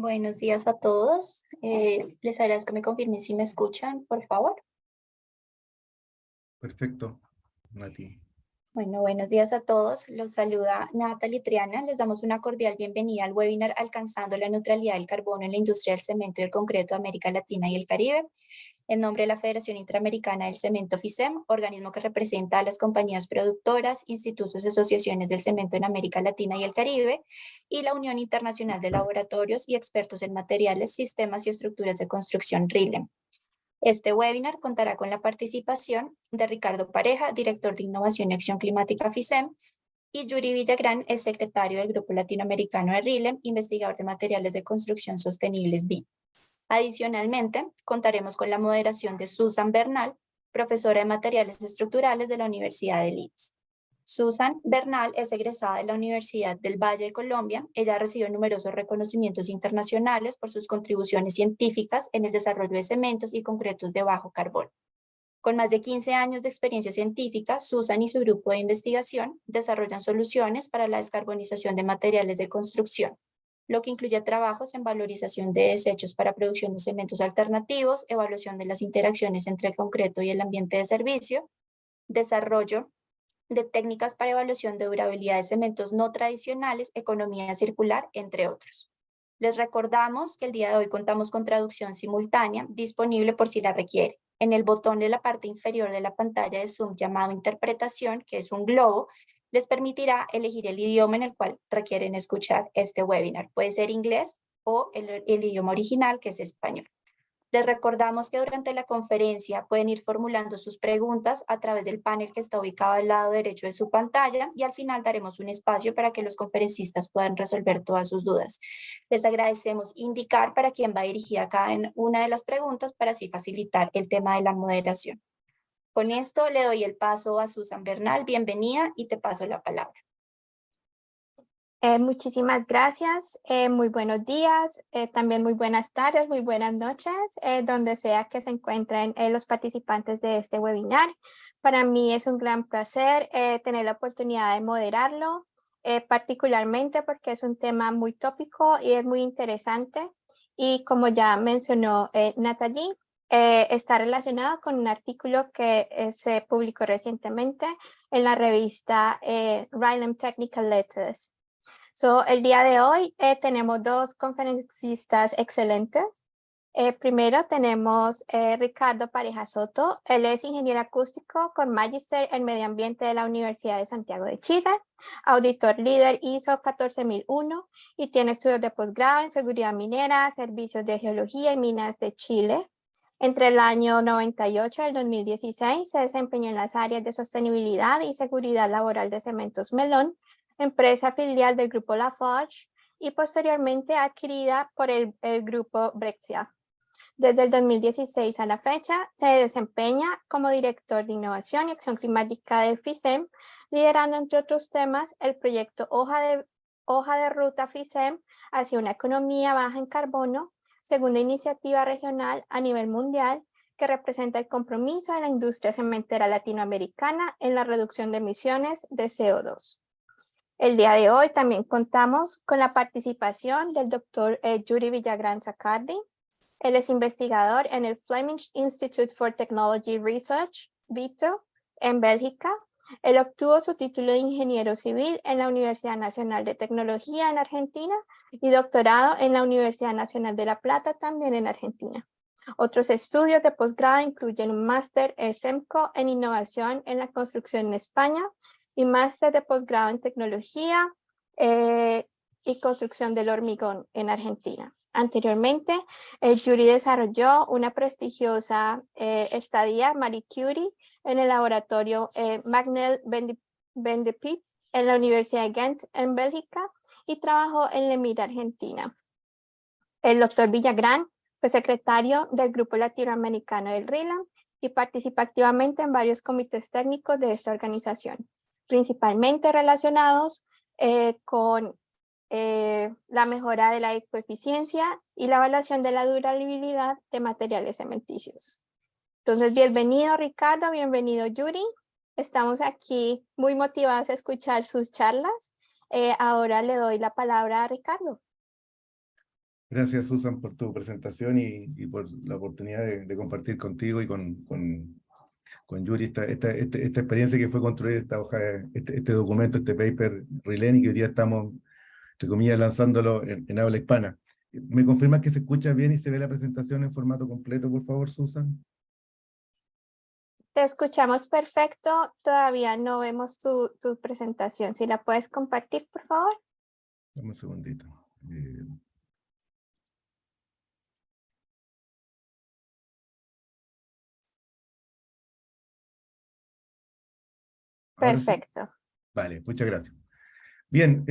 Buenos días a todos. Les agradezco que me confirmen si me escuchan, por favor. Perfecto, Nati. Bueno, buenos días a todos. Los saluda Natalie Triana. Les damos una cordial bienvenida al webinar Alcanzando la neutralidad del carbono en la industria del cemento y el concreto de América Latina y el Caribe. En nombre de la Federación Interamericana del Cemento FICEM, organismo que representa a las compañías productoras, institutos y asociaciones del cemento en América Latina y el Caribe, y la Unión Internacional de Laboratorios y Expertos en Materiales, Sistemas y Estructuras de Construcción RILEM. Este webinar contará con la participación de Ricardo Pareja, director de Innovación y Acción Climática FICEM, y Yuri Villagrán, es secretario del Grupo Latinoamericano de RILEM, investigador de materiales de construcción sostenibles BIT. Adicionalmente, contaremos con la moderación de Susan Bernal, profesora de materiales estructurales de la Universidad de Leeds. Susan Bernal es egresada de la Universidad del Valle de Colombia. Ella recibió numerosos reconocimientos internacionales por sus contribuciones científicas en el desarrollo de cementos y concretos de bajo carbono. Con más de 15 años de experiencia científica, Susan y su grupo de investigación desarrollan soluciones para la descarbonización de materiales de construcción, lo que incluye trabajos en valorización de desechos para producción de cementos alternativos, evaluación de las interacciones entre el concreto y el ambiente de servicio, desarrollo de técnicas para evaluación de durabilidad de cementos no tradicionales, economía circular, entre otros. Les recordamos que el día de hoy contamos con traducción simultánea disponible por si la requiere. En el botón de la parte inferior de la pantalla de Zoom llamado Interpretación, que es un globo, les permitirá elegir el idioma en el cual requieren escuchar este webinar. Puede ser inglés o el idioma original, que es español. Les recordamos que durante la conferencia pueden ir formulando sus preguntas a través del panel que está ubicado al lado derecho de su pantalla y al final daremos un espacio para que los conferencistas puedan resolver todas sus dudas. Les agradecemos indicar para quién va dirigida cada una de las preguntas para así facilitar el tema de la moderación. Con esto le doy el paso a Susan Bernal. Bienvenida y te paso la palabra. Muchísimas gracias, muy buenos días, también muy buenas tardes, muy buenas noches, donde sea que se encuentren los participantes de este webinar. Para mí es un gran placer tener la oportunidad de moderarlo, particularmente porque es un tema muy tópico y es muy interesante. Y como ya mencionó Natalie, está relacionado con un artículo que se publicó recientemente en la revista RILEM Technical Letters. El día de hoy tenemos dos conferencistas excelentes. Primero tenemos Ricardo Pareja Soto. Él es ingeniero acústico con magíster en medio ambiente de la Universidad de Santiago de Chile, auditor líder ISO 14001 y tiene estudios de posgrado en seguridad minera, servicios de geología y minas de Chile. Entre el año 98 y el 2016 se desempeñó en las áreas de sostenibilidad y seguridad laboral de Cementos Melón, empresa filial del grupo Lafarge y posteriormente adquirida por el grupo Brexia. Desde el 2016 a la fecha se desempeña como director de innovación y acción climática del FICEM, liderando entre otros temas el proyecto Hoja de Ruta FICEM hacia una economía baja en carbono, segunda iniciativa regional a nivel mundial que representa el compromiso de la industria cementera latinoamericana en la reducción de emisiones de CO2. El día de hoy también contamos con la participación del doctor Yuri Villagrán Zaccardi. Él es investigador en el Flemish Institute for Technology Research, VITO, en Bélgica. Él obtuvo su título de ingeniero civil en la Universidad Nacional de Tecnología en Argentina y doctorado en la Universidad Nacional de La Plata, también en Argentina. Otros estudios de posgrado incluyen un máster SEMCO en innovación en la construcción en España y máster de posgrado en tecnología y construcción del hormigón en Argentina. Anteriormente, Yuri desarrolló una prestigiosa estadía Marie Curie en el laboratorio Magnel van de Piet en la Universidad de Ghent en Bélgica y trabajó en LEMIT, Argentina. El doctor Villagrán fue secretario del Grupo Latinoamericano del RILAM y participa activamente en varios comités técnicos de esta organización, principalmente relacionados con la mejora de la ecoeficiencia y la evaluación de la durabilidad de materiales cementicios. Entonces, bienvenido Ricardo, bienvenido Yuri. Estamos aquí muy motivados a escuchar sus charlas. Ahora le doy la palabra a Ricardo. Gracias, Susan, por tu presentación y por la oportunidad de compartir contigo y con Yuri esta experiencia que fue construir esta hoja, este documento, este paper RILEN, y que hoy día estamos, entre comillas, lanzándolo en habla hispana. ¿Me confirmas que se escucha bien y se ve la presentación en formato completo, por favor, Susan? Te escuchamos perfecto, todavía no vemos tu presentación. Si la puedes compartir, por favor. Dame un segundito. ¿Ahora sí? Perfecto. Vale, muchas gracias. Bien,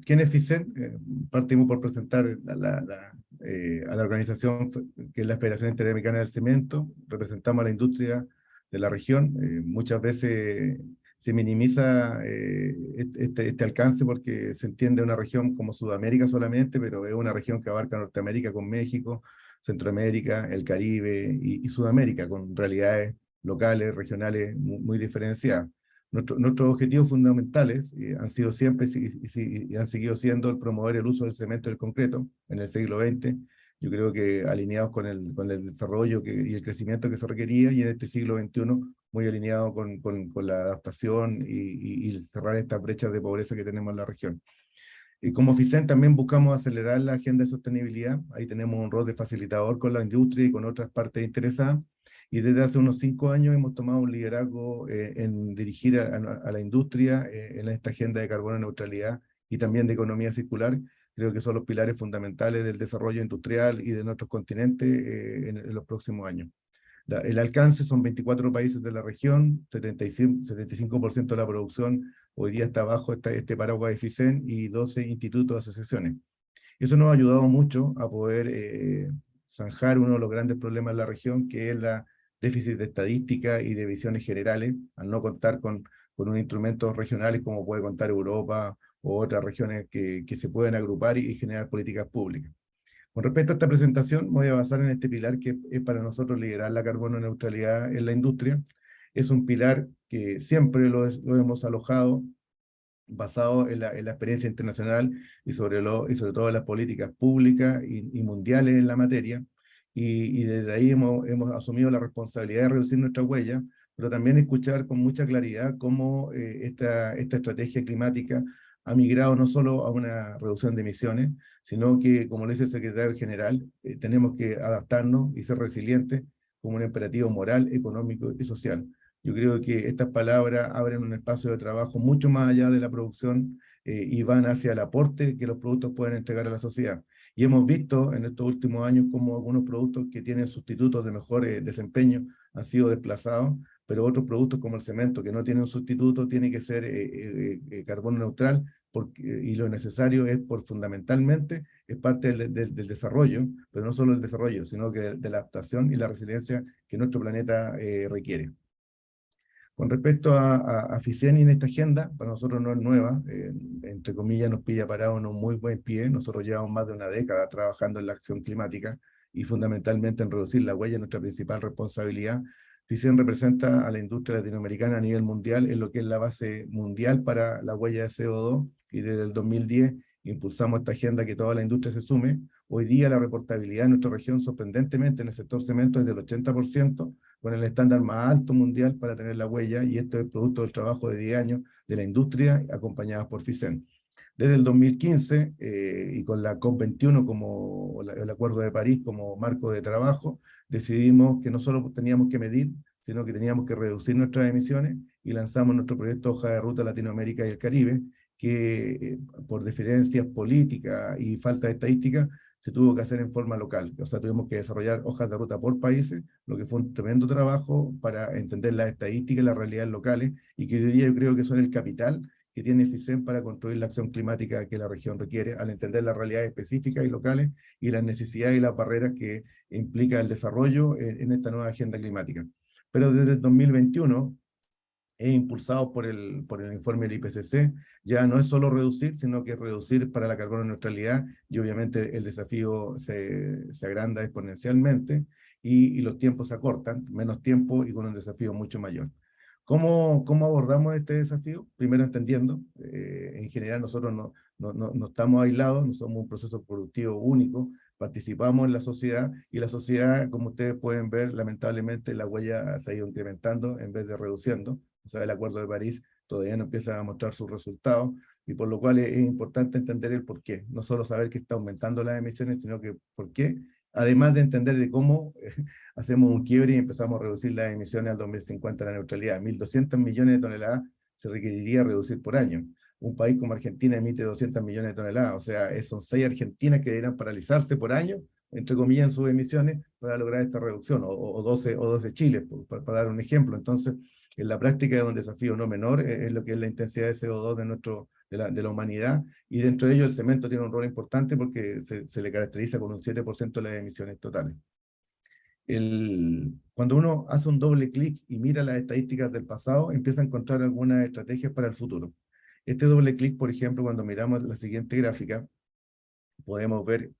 ¿quién es FICEN? Partimos por presentar a la organización que es la Federación Interamericana del Cemento. Representamos a la industria de la región. Muchas veces se minimiza este alcance porque se entiende una región como Sudamérica solamente, pero es una región que abarca Norteamérica con México, Centroamérica, el Caribe y Sudamérica, con realidades locales, regionales muy diferenciadas. Nuestros objetivos fundamentales han sido siempre y han seguido siendo el promover el uso del cemento y el concreto en el siglo XX. Yo creo que alineados con el desarrollo y el crecimiento que se requería, y en este siglo XXI muy alineado con la adaptación y cerrar estas brechas de pobreza que tenemos en la región. Y como FICEN también buscamos acelerar la agenda de sostenibilidad. Ahí tenemos un rol de facilitador con la industria y con otras partes interesadas. Y desde hace unos 5 años hemos tomado un liderazgo en dirigir a la industria en esta agenda de carbono neutralidad y también de economía circular. Creo que son los pilares fundamentales del desarrollo industrial y de nuestros continentes en los próximos años. El alcance son 24 países de la región, 75% de la producción hoy día está bajo este paraguas de FICEN y 12 institutos, asociaciones. Eso nos ha ayudado mucho a poder zanjar uno de los grandes problemas de la región, que es la déficit de estadística y de visiones generales, al no contar con unos instrumentos regionales como puede contar Europa o otras regiones que se pueden agrupar y generar políticas públicas. Con respecto a esta presentación, me voy a basar en este pilar que es para nosotros liderar la carbono neutralidad en la industria. Es un pilar que siempre lo hemos alojado basado en la experiencia internacional y sobre todo en las políticas públicas y mundiales en la materia. Y desde ahí hemos asumido la responsabilidad de reducir nuestra huella, pero también escuchar con mucha claridad cómo esta estrategia climática ha migrado no solo a una reducción de emisiones, sino que, como lo dice el secretario general, tenemos que adaptarnos y ser resilientes como un imperativo moral, económico y social. Yo creo que estas palabras abren un espacio de trabajo mucho más allá de la producción y van hacia el aporte que los productos pueden entregar a la sociedad. Y hemos visto en estos últimos años cómo algunos productos que tienen sustitutos de mejor desempeño han sido desplazados, pero otros productos como el cemento que no tienen un sustituto tienen que ser carbono neutral y lo necesario es fundamentalmente es parte del desarrollo, pero no solo el desarrollo, sino que de la adaptación y la resiliencia que nuestro planeta requiere. Con respecto a FICEN y en esta agenda, para nosotros no es nueva, entre comillas nos pilla parado en un muy buen pie. Nosotros llevamos más de una década trabajando en la acción climática y fundamentalmente en reducir la huella, nuestra principal responsabilidad. FICEN representa a la industria latinoamericana a nivel mundial en lo que es la base mundial para la huella de CO2, y desde el 2010 impulsamos esta agenda que toda la industria se sume. Hoy día la reportabilidad en nuestra región, sorprendentemente en el sector cemento, es del 80%, con el estándar más alto mundial para tener la huella, y esto es producto del trabajo de 10 años de la industria acompañada por FICEN. Desde el 2015 y con la COP21 como el Acuerdo de París como marco de trabajo, decidimos que no solo teníamos que medir, sino que teníamos que reducir nuestras emisiones, y lanzamos nuestro proyecto Hoja de Ruta Latinoamérica y el Caribe, que por diferencias políticas y falta de estadística se tuvo que hacer en forma local. O sea, tuvimos que desarrollar hojas de ruta por países, lo que fue un tremendo trabajo para entender las estadísticas y las realidades locales, y que hoy día yo creo que son el capital que tiene FICEN para construir la acción climática que la región requiere, al entender las realidades específicas y locales y las necesidades y las barreras que implica el desarrollo en esta nueva agenda climática. Pero desde el 2021, impulsado por el informe del IPCC, ya no es solo reducir, sino que reducir para la carbono neutralidad, y obviamente el desafío se agranda exponencialmente y los tiempos se acortan, menos tiempo y con un desafío mucho mayor. ¿Cómo abordamos este desafío? Primero entendiendo, en general nosotros no estamos aislados, no somos un proceso productivo único, participamos en la sociedad, y la sociedad, como ustedes pueden ver, lamentablemente la huella se ha ido incrementando en vez de reduciendo. O sea, el Acuerdo de París todavía no empieza a mostrar sus resultados, y por lo cual es importante entender el por qué. No solo saber que está aumentando las emisiones, sino que por qué, además de entender de cómo hacemos un quiebre y empezamos a reducir las emisiones al 2050, la neutralidad. 1.200 millones de toneladas se requeriría reducir por año. Un país como Argentina emite 200 millones de toneladas, o sea, son 6 Argentinas que deberían paralizarse por año, entre comillas, en sus emisiones para lograr esta reducción, o 12 Chile, para dar un ejemplo. Entonces, en la práctica es un desafío no menor, es lo que es la intensidad de CO2 de la humanidad, y dentro de ello el cemento tiene un rol importante porque se le caracteriza con un 7% de las emisiones totales. Cuando uno hace un doble clic y mira las estadísticas del pasado, empieza a encontrar algunas estrategias para el futuro. Este doble clic, por ejemplo, cuando miramos la siguiente gráfica, podemos ver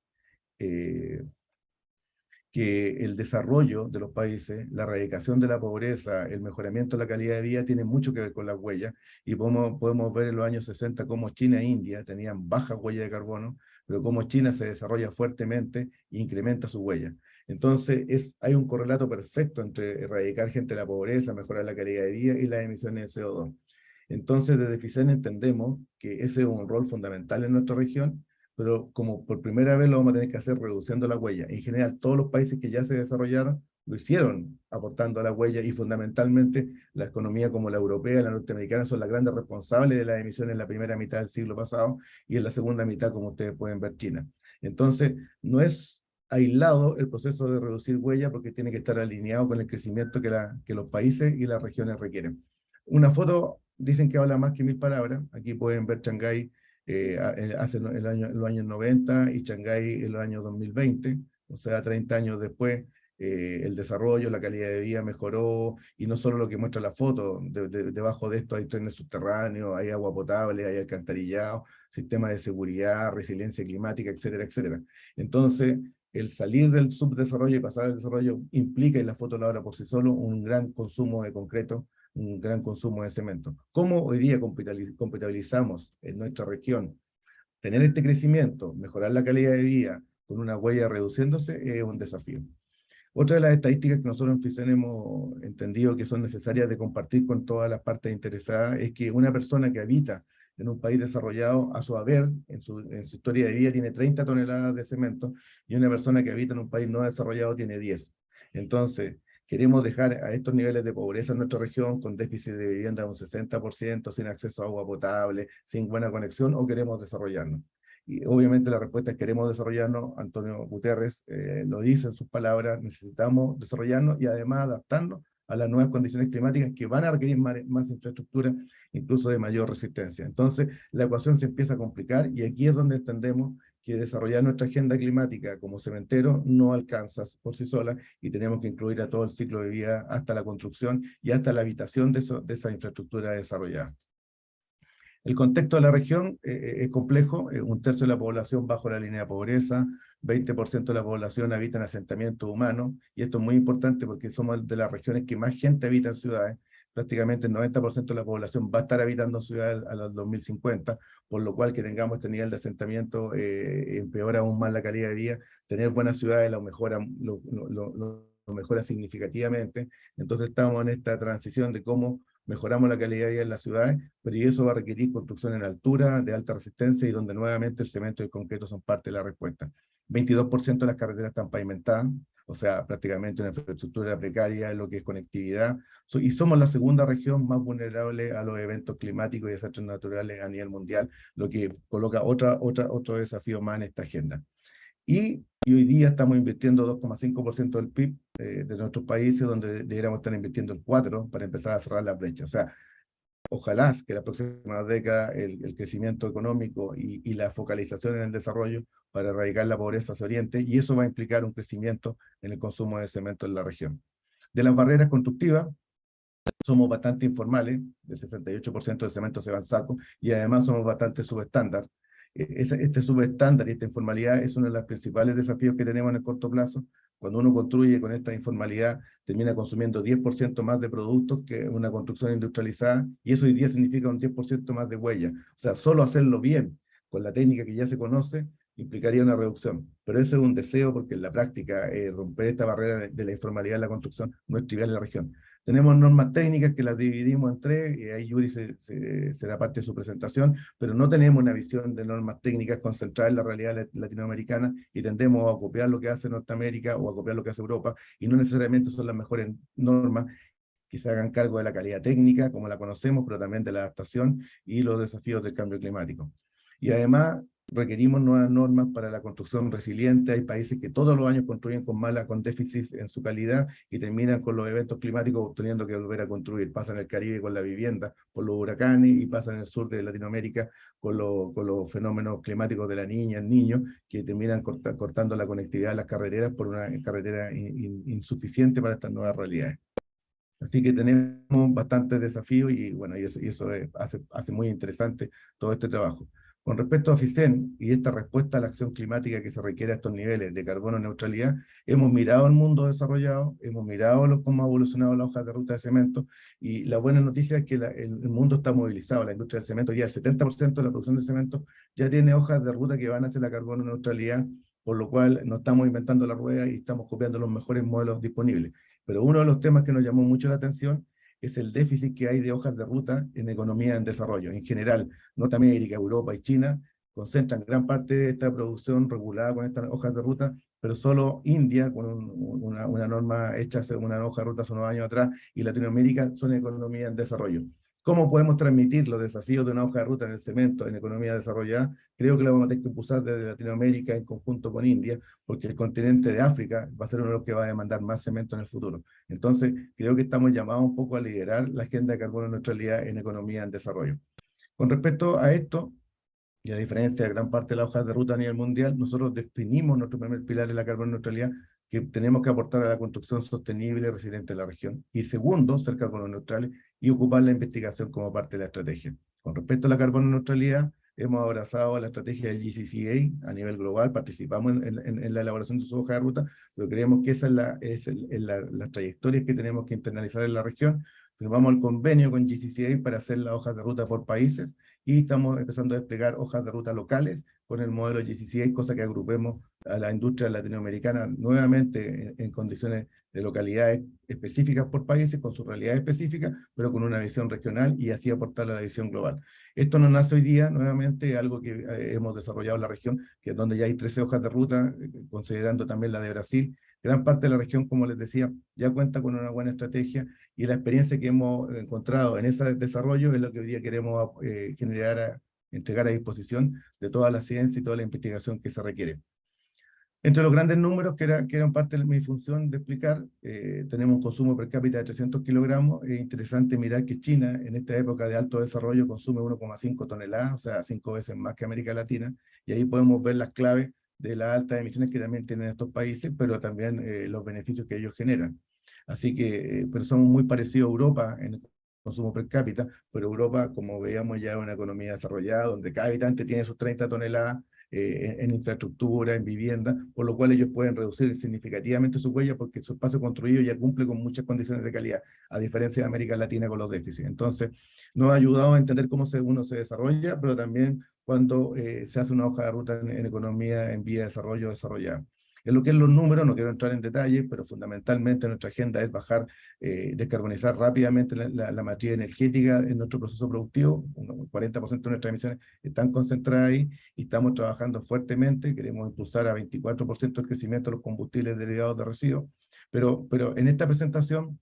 que el desarrollo de los países, la erradicación de la pobreza, el mejoramiento de la calidad de vida tienen mucho que ver con las huellas, y podemos ver en los años 60 cómo China e India tenían baja huella de carbono, pero cómo China se desarrolla fuertemente e incrementa su huella. Entonces, hay un correlato perfecto entre erradicar gente de la pobreza, mejorar la calidad de vida y las emisiones de CO2. Entonces, desde FICEN entendemos que ese es un rol fundamental en nuestra región, pero como por primera vez lo vamos a tener que hacer reduciendo la huella. En general, todos los países que ya se desarrollaron lo hicieron aportando a la huella, y fundamentalmente la economía como la europea, la norteamericana, son las grandes responsables de las emisiones en la primera mitad del siglo pasado, y en la segunda mitad, como ustedes pueden ver, China. Entonces, no es aislado el proceso de reducir huella, porque tiene que estar alineado con el crecimiento que los países y las regiones requieren. Una foto dicen que habla más que 1000 palabras. Aquí pueden ver Shanghái hace los años 90 y Shanghái en los años 2020, o sea, 30 años después. El desarrollo, la calidad de vida mejoró, y no solo lo que muestra la foto, debajo de esto hay trenes subterráneos, hay agua potable, hay alcantarillado, sistemas de seguridad, resiliencia climática, etcétera, etcétera. Entonces, el salir del subdesarrollo y pasar al desarrollo implica, y la foto la habla por sí solo, un gran consumo de concreto, un gran consumo de cemento. ¿Cómo hoy día compatibilizamos en nuestra región tener este crecimiento, mejorar la calidad de vida con una huella reduciéndose? Es un desafío. Otra de las estadísticas que nosotros en FICEN hemos entendido que son necesarias de compartir con todas las partes interesadas es que una persona que habita en un país desarrollado, a su haber, en su historia de vida, tiene 30 toneladas de cemento, y una persona que habita en un país no desarrollado tiene 10. Entonces, queremos dejar a estos niveles de pobreza en nuestra región, con déficit de vivienda de un 60%, sin acceso a agua potable, sin buena conexión, o queremos desarrollarnos. Y obviamente la respuesta es: queremos desarrollarnos. Antonio Guterres lo dice en sus palabras: necesitamos desarrollarnos y además adaptarnos a las nuevas condiciones climáticas que van a requerir más infraestructura, incluso de mayor resistencia. Entonces, la ecuación se empieza a complicar, y aquí es donde entendemos que desarrollar nuestra agenda climática como cementero no alcanza por sí sola, y tenemos que incluir a todo el ciclo de vida, hasta la construcción y hasta la habitación de esa infraestructura desarrollada. El contexto de la región es complejo. Un tercio de la población bajo la línea de pobreza, 20% de la población habita en asentamientos humanos, y esto es muy importante porque somos de las regiones que más gente habita en ciudades. Prácticamente el 90% de la población va a estar habitando en ciudades a los 2050, por lo cual que tengamos este nivel de asentamiento empeora aún más la calidad de vida. Tener buenas ciudades lo mejora significativamente. Entonces estamos en esta transición de cómo mejoramos la calidad de vida en las ciudades, pero y eso va a requerir construcción en altura, de alta resistencia, y donde nuevamente el cemento y el concreto son parte de la respuesta. 22% de las carreteras están pavimentadas, o sea, prácticamente una infraestructura precaria en lo que es conectividad, y somos la segunda región más vulnerable a los eventos climáticos y desastres naturales a nivel mundial, lo que coloca otro desafío más en esta agenda. Y hoy día estamos invirtiendo 2,5% del PIB de nuestros países, donde deberíamos estar invirtiendo el 4% para empezar a cerrar la brecha. O sea, ojalá que la próxima década el crecimiento económico y la focalización en el desarrollo para erradicar la pobreza se oriente, y eso va a implicar un crecimiento en el consumo de cemento en la región. De las barreras constructivas, somos bastante informales. El 68% del cemento se va en saco, y además somos bastante subestándar. Este subestándar y esta informalidad es uno de los principales desafíos que tenemos en el corto plazo. Cuando uno construye con esta informalidad, termina consumiendo 10% más de productos que una construcción industrializada, y eso hoy día significa un 10% más de huella. O sea, solo hacerlo bien, con la técnica que ya se conoce, implicaría una reducción. Pero eso es un deseo porque en la práctica romper esta barrera de la informalidad en la construcción no es trivial en la región. Tenemos normas técnicas que las dividimos en tres, y ahí Yuri será parte de su presentación, pero no tenemos una visión de normas técnicas concentrada en la realidad latinoamericana y tendemos a copiar lo que hace Norteamérica o a copiar lo que hace Europa, y no necesariamente son las mejores normas que se hagan cargo de la calidad técnica, como la conocemos, pero también de la adaptación y los desafíos del cambio climático. Y además, requerimos nuevas normas para la construcción resiliente. Hay países que todos los años construyen con déficits en su calidad y terminan con los eventos climáticos teniendo que volver a construir. Pasa en el Caribe con la vivienda, por los huracanes, y pasa en el sur de Latinoamérica con los fenómenos climáticos de la niña, el niño, que terminan cortando la conectividad de las carreteras por una carretera insuficiente para estas nuevas realidades. Así que tenemos bastantes desafíos y bueno, y eso hace muy interesante todo este trabajo. Con respecto a FICEN y esta respuesta a la acción climática que se requiere a estos niveles de carbono neutralidad, hemos mirado el mundo desarrollado, hemos mirado cómo ha evolucionado la hoja de ruta de cemento, y la buena noticia es que el mundo está movilizado. La industria del cemento, ya el 70% de la producción de cemento ya tiene hojas de ruta que van hacia la carbono neutralidad, por lo cual no estamos inventando la rueda y estamos copiando los mejores modelos disponibles. Pero uno de los temas que nos llamó mucho la atención es el déficit que hay de hojas de ruta en economía en desarrollo. En general, Norteamérica, Europa y China concentran gran parte de esta producción regulada con estas hojas de ruta, pero solo India, con una norma hecha hace una hoja de ruta hace unos años atrás, y Latinoamérica son economía en desarrollo. ¿Cómo podemos transmitir los desafíos de una hoja de ruta en el cemento, en economía desarrollada? Creo que lo vamos a tener que impulsar desde Latinoamérica en conjunto con India, porque el continente de África va a ser uno de los que va a demandar más cemento en el futuro. Entonces, creo que estamos llamados un poco a liderar la agenda de carbono neutralidad en economía en desarrollo. Con respecto a esto, y a diferencia de gran parte de las hojas de ruta a nivel mundial, nosotros definimos nuestro primer pilar de la carbono neutralidad, que tenemos que aportar a la construcción sostenible y resiliente de la región. Y segundo, ser carbono neutrales y ocupar la investigación como parte de la estrategia. Con respecto a la carbono neutralidad, hemos abrazado la estrategia del GCCA a nivel global, participamos en la elaboración de su hoja de ruta, pero creemos que esa es la trayectoria que tenemos que internalizar en la región. Firmamos el convenio con GCCA para hacer las hojas de ruta por países, y estamos empezando a desplegar hojas de ruta locales con el modelo GCCA, cosa que agrupemos a la industria latinoamericana nuevamente en condiciones de localidades específicas por países, con su realidad específica, pero con una visión regional, y así aportar a la visión global. Esto no nace hoy día, nuevamente, algo que hemos desarrollado en la región, que es donde ya hay 13 hojas de ruta, considerando también la de Brasil. Gran parte de la región, como les decía, ya cuenta con una buena estrategia, y la experiencia que hemos encontrado en ese desarrollo es lo que hoy día queremos entregar a disposición de toda la ciencia y toda la investigación que se requiere. Entre los grandes números, que eran parte de mi función de explicar, tenemos un consumo per cápita de 300 kilogramos. Es interesante mirar que China, en esta época de alto desarrollo, consume 1,5 toneladas, o sea, 5 veces más que América Latina, y ahí podemos ver las claves de las altas emisiones que también tienen estos países, pero también los beneficios que ellos generan. Así que, pero somos muy parecidos a Europa en el consumo per cápita, pero Europa, como veíamos, ya es una economía desarrollada, donde cada habitante tiene sus 30 toneladas, en infraestructura, en vivienda, por lo cual ellos pueden reducir significativamente su huella, porque su espacio construido ya cumple con muchas condiciones de calidad, a diferencia de América Latina con los déficits. Entonces, nos ha ayudado a entender cómo uno se desarrolla, pero también cuando se hace una hoja de ruta en economía en vía de desarrollo desarrollada. En lo que es los números, no quiero entrar en detalle, pero fundamentalmente nuestra agenda es descarbonizar rápidamente la matriz energética en nuestro proceso productivo. Un 40% de nuestras emisiones están concentradas ahí, y estamos trabajando fuertemente. Queremos impulsar a 24% el crecimiento de los combustibles derivados de residuos. Pero en esta presentación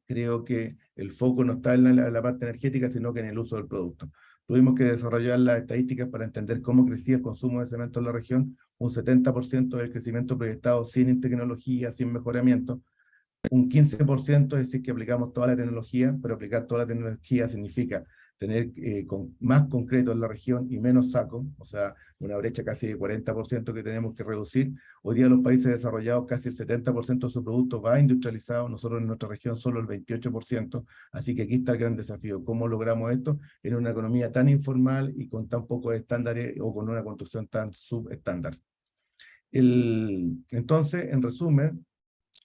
creo que el foco no está en la parte energética, sino que en el uso del producto. Tuvimos que desarrollar las estadísticas para entender cómo crecía el consumo de cemento en la región. Un 70% del crecimiento proyectado sin tecnología, sin mejoramiento. Un 15% es decir que aplicamos toda la tecnología, pero aplicar toda la tecnología significa tener más concreto en la región y menos saco, o sea, una brecha casi de 40% que tenemos que reducir. Hoy día los países desarrollados casi el 70% de su producto va industrializado, nosotros en nuestra región solo el 28%, así que aquí está el gran desafío. ¿Cómo logramos esto en una economía tan informal y con tan pocos estándares, o con una construcción tan subestándar? Entonces, en resumen,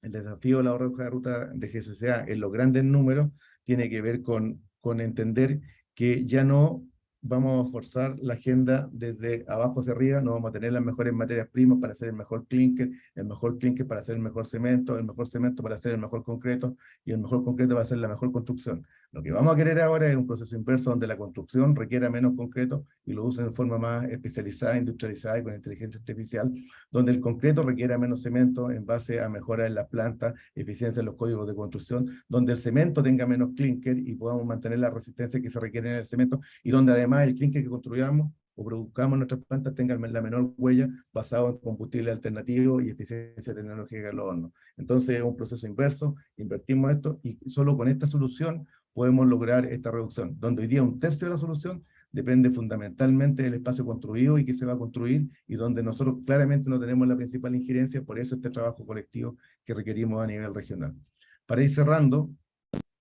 el desafío de la hoja de ruta de GCCA en los grandes números tiene que ver con entender que ya no vamos a forzar la agenda desde abajo hacia arriba, no vamos a tener las mejores materias primas para hacer el mejor clinker para hacer el mejor cemento para hacer el mejor concreto, y el mejor concreto para hacer la mejor construcción. Lo que vamos a querer ahora es un proceso inverso donde la construcción requiera menos concreto y lo usen de forma más especializada, industrializada y con inteligencia artificial, donde el concreto requiera menos cemento en base a mejoras en las plantas, eficiencia en los códigos de construcción, donde el cemento tenga menos clinker y podamos mantener la resistencia que se requiere en el cemento, y donde además el clinker que construyamos o produzcamos en nuestras plantas tenga la menor huella basado en combustible alternativo y eficiencia tecnológica de los hornos. Entonces es un proceso inverso, invertimos esto y solo con esta solución podemos lograr esta reducción, donde hoy día 1/3 de la solución depende fundamentalmente del espacio construido y que se va a construir, y donde nosotros claramente no tenemos la principal injerencia, por eso este trabajo colectivo que requerimos a nivel regional. Para ir cerrando,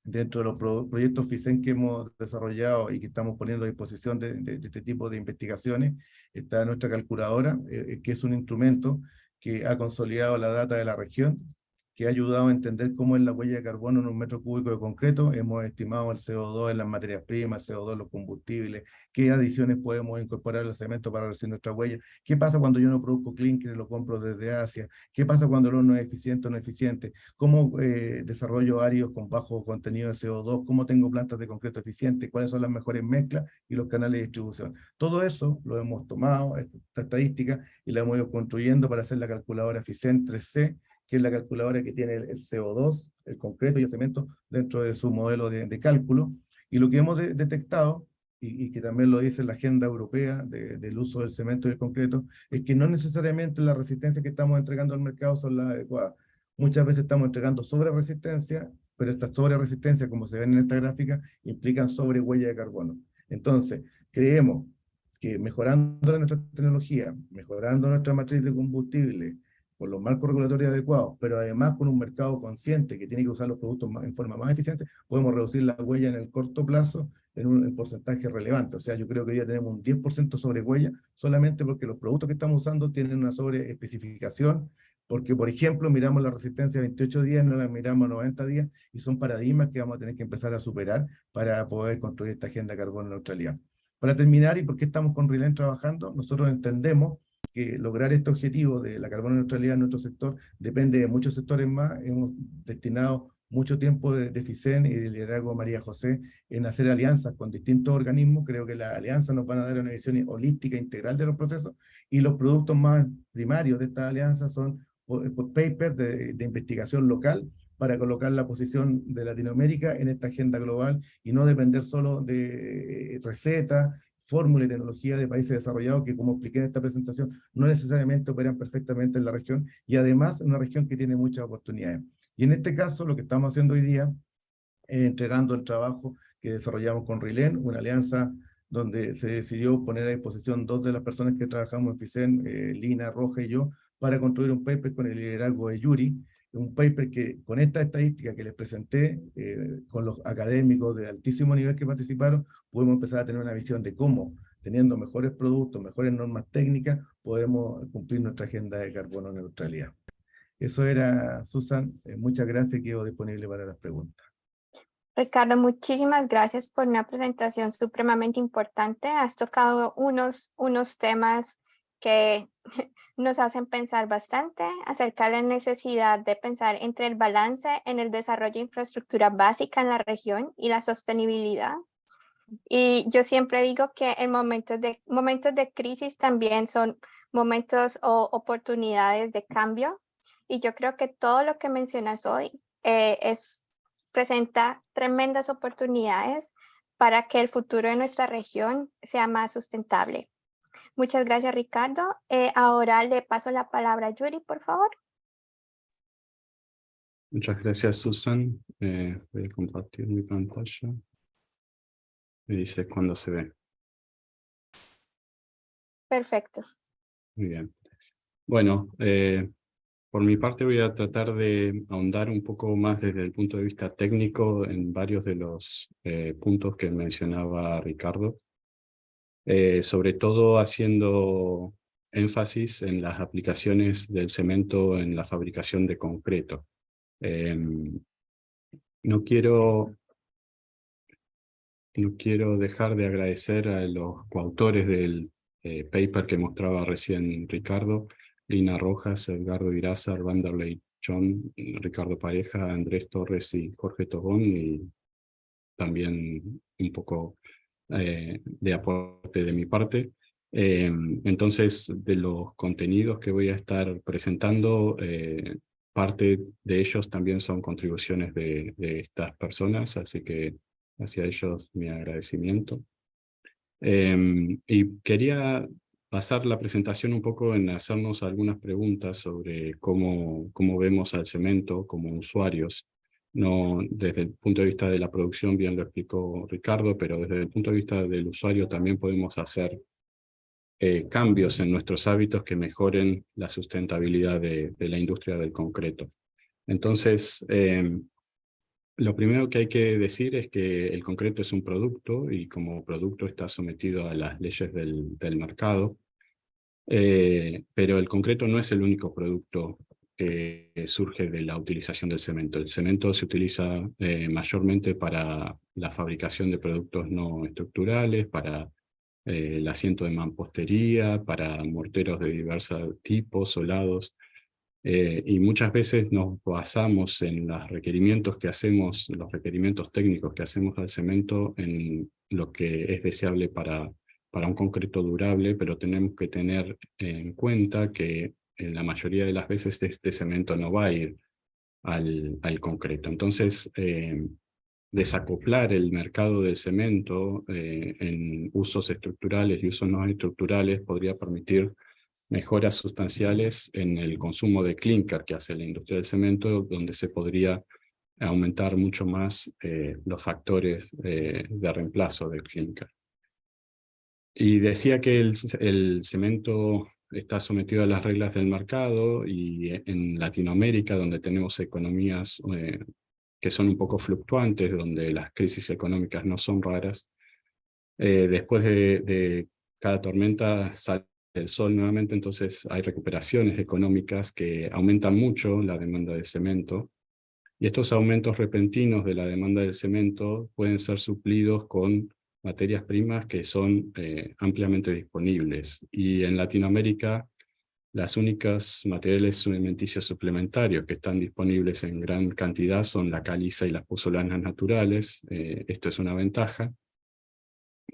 dentro de los proyectos FISEN que hemos desarrollado y que estamos poniendo a disposición de este tipo de investigaciones, está nuestra calculadora, que es un instrumento que ha consolidado la data de la región, que ha ayudado a entender cómo es la huella de carbono en un metro cúbico de concreto. Hemos estimado el CO2 en las materias primas, CO2 en los combustibles, qué adiciones podemos incorporar al cemento para reducir nuestra huella, qué pasa cuando yo no produzco clinker y lo compro desde Asia, qué pasa cuando el horno es eficiente o no eficiente, cómo desarrollo áreas con bajo contenido de CO2, cómo tengo plantas de concreto eficientes, cuáles son las mejores mezclas y los canales de distribución. Todo eso lo hemos tomado, esta estadística, y la hemos ido construyendo para hacer la calculadora FISEN 3C, que es la calculadora que tiene el CO2, el concreto y el cemento dentro de su modelo de cálculo. Y lo que hemos detectado, y que también lo dice la agenda europea del uso del cemento y el concreto, es que no necesariamente las resistencias que estamos entregando al mercado son las adecuadas. Muchas veces estamos entregando sobre resistencia, pero estas sobre resistencias, como se ven en esta gráfica, implican sobre huella de carbono. Entonces, creemos que mejorando nuestra tecnología, mejorando nuestra matriz de combustible, con los marcos regulatorios adecuados, pero además con un mercado consciente que tiene que usar los productos en forma más eficiente, podemos reducir la huella en el corto plazo en un porcentaje relevante. O sea, yo creo que hoy día tenemos un 10% sobre huella solamente porque los productos que estamos usando tienen una sobre especificación, porque, por ejemplo, miramos la resistencia a 28 días, no la miramos a 90 días, y son paradigmas que vamos a tener que empezar a superar para poder construir esta agenda de carbono neutralidad. Para terminar, ¿y por qué estamos con RILEN trabajando? Nosotros entendemos que lograr este objetivo de la carbono neutralidad en nuestro sector depende de muchos sectores más. Hemos destinado mucho tiempo de FISEN y del liderazgo de María José en hacer alianzas con distintos organismos. Creo que las alianzas nos van a dar una visión holística, integral de los procesos, y los productos más primarios de estas alianzas son papers de investigación local para colocar la posición de Latinoamérica en esta agenda global y no depender solo de recetas, fórmula y tecnología de países desarrollados que, como expliqué en esta presentación, no necesariamente operan perfectamente en la región, y además en una región que tiene muchas oportunidades. Y en este caso, lo que estamos haciendo hoy día es entregando el trabajo que desarrollamos con RILEN, una alianza donde se decidió poner a disposición 2 de las personas que trabajamos en FISEN, Lina, Roja y yo, para construir un paper con el liderazgo de Yuri, un paper que con esta estadística que les presenté, con los académicos de altísimo nivel que participaron, podemos empezar a tener una visión de cómo, teniendo mejores productos, mejores normas técnicas, podemos cumplir nuestra agenda de carbono neutralidad. Eso era, Susan. Muchas gracias, quedo disponible para las preguntas. Ricardo, muchísimas gracias por una presentación supremamente importante. Has tocado unos temas que nos hacen pensar bastante acerca de la necesidad de pensar entre el balance en el desarrollo de infraestructura básica en la región y la sostenibilidad. Y yo siempre digo que en momentos de crisis también son momentos o oportunidades de cambio. Y yo creo que todo lo que mencionas hoy presenta tremendas oportunidades para que el futuro de nuestra región sea más sustentable. Muchas gracias, Ricardo. Ahora le paso la palabra a Yuri, por favor. Muchas gracias, Susan. Voy a compartir mi pantalla. Me dice cuándo se ve. Perfecto. Muy bien. Bueno, por mi parte voy a tratar de ahondar un poco más desde el punto de vista técnico en varios de los puntos que mencionaba Ricardo. Sobre todo haciendo énfasis en las aplicaciones del cemento en la fabricación de concreto. No quiero no quiero dejar de agradecer a los coautores del paper que mostraba recién Ricardo, Lina Rojas, Edgardo Irázar, Vanderlei John, Ricardo Pareja, Andrés Torres y Jorge Tobón, y también un poco de aporte de mi parte. Entonces, de los contenidos que voy a estar presentando, parte de ellos también son contribuciones de estas personas, así que hacia ellos mi agradecimiento. Y quería basar la presentación un poco en hacernos algunas preguntas sobre cómo vemos al cemento como usuarios. No desde el punto de vista de la producción, bien lo explicó Ricardo, pero desde el punto de vista del usuario también podemos hacer cambios en nuestros hábitos que mejoren la sustentabilidad de la industria del concreto. Entonces, lo primero que hay que decir es que el concreto es un producto y como producto está sometido a las leyes del mercado, pero el concreto no es el único producto que surge de la utilización del cemento. El cemento se utiliza mayormente para la fabricación de productos no estructurales, para el asiento de mampostería, para morteros de diversos tipos, solados. Y muchas veces nos basamos en los requerimientos que hacemos, los requerimientos técnicos que hacemos al cemento en lo que es deseable para un concreto durable, pero tenemos que tener en cuenta que en la mayoría de las veces este cemento no va a ir al concreto. Entonces, desacoplar el mercado del cemento en usos estructurales y usos no estructurales podría permitir mejoras sustanciales en el consumo de clínker que hace la industria del cemento, donde se podría aumentar mucho más los factores de reemplazo del clínker. Y decía que el cemento está sometido a las reglas del mercado, y en Latinoamérica, donde tenemos economías que son un poco fluctuantes, donde las crisis económicas no son raras, después de cada tormenta sale el sol nuevamente, entonces hay recuperaciones económicas que aumentan mucho la demanda de cemento, y estos aumentos repentinos de la demanda del cemento pueden ser suplidos con materias primas que son ampliamente disponibles. Y en Latinoamérica, las únicas materiales alimenticios suplementarios que están disponibles en gran cantidad son la caliza y las pozolanas naturales. Esto es una ventaja.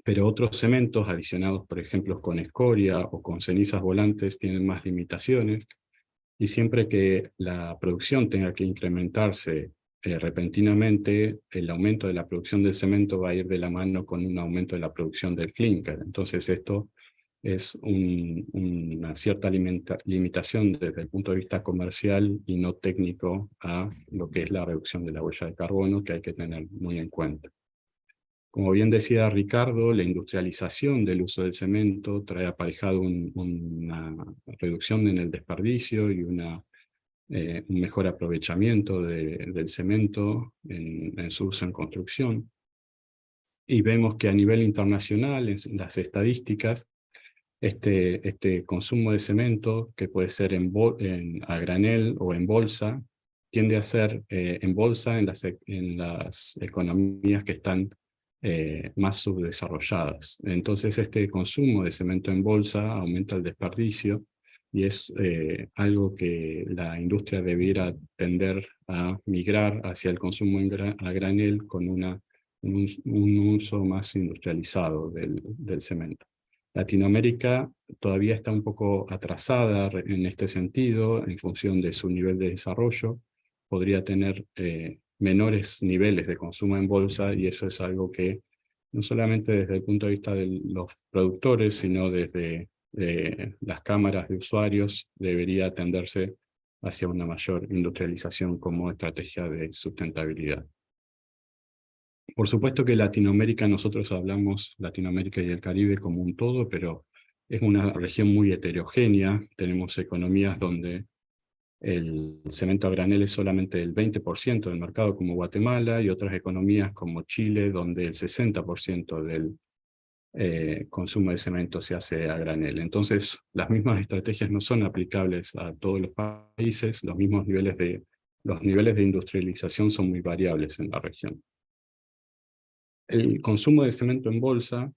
Pero otros cementos adicionados, por ejemplo, con escoria o con cenizas volantes, tienen más limitaciones, y siempre que la producción tenga que incrementarse repentinamente, el aumento de la producción del cemento va a ir de la mano con un aumento de la producción del clínker. Entonces esto es una cierta limitación desde el punto de vista comercial y no técnico a lo que es la reducción de la huella de carbono, que hay que tener muy en cuenta. Como bien decía Ricardo, la industrialización del uso del cemento trae aparejado una reducción en el desperdicio y un mejor aprovechamiento del cemento en su uso en construcción. Y vemos que a nivel internacional, en las estadísticas, este consumo de cemento, que puede ser a granel o en bolsa, tiende a ser en bolsa en las economías que están más subdesarrolladas. Entonces este consumo de cemento en bolsa aumenta el desperdicio, y es algo que la industria debiera tender a migrar hacia el consumo a granel con un uso más industrializado del cemento. Latinoamérica todavía está un poco atrasada en este sentido en función de su nivel de desarrollo. Podría tener menores niveles de consumo en bolsa, y eso es algo que no solamente desde el punto de vista de los productores, sino desde las cámaras de usuarios debería tenderse hacia una mayor industrialización como estrategia de sustentabilidad. Por supuesto que Latinoamérica, nosotros hablamos Latinoamérica y el Caribe como un todo, pero es una región muy heterogénea. Tenemos economías donde el cemento a granel es solamente el 20% del mercado, como Guatemala, y otras economías como Chile, donde el 60% del consumo de cemento se hace a granel. Entonces, las mismas estrategias no son aplicables a todos los países, los niveles de industrialización son muy variables en la región. El consumo de cemento en bolsa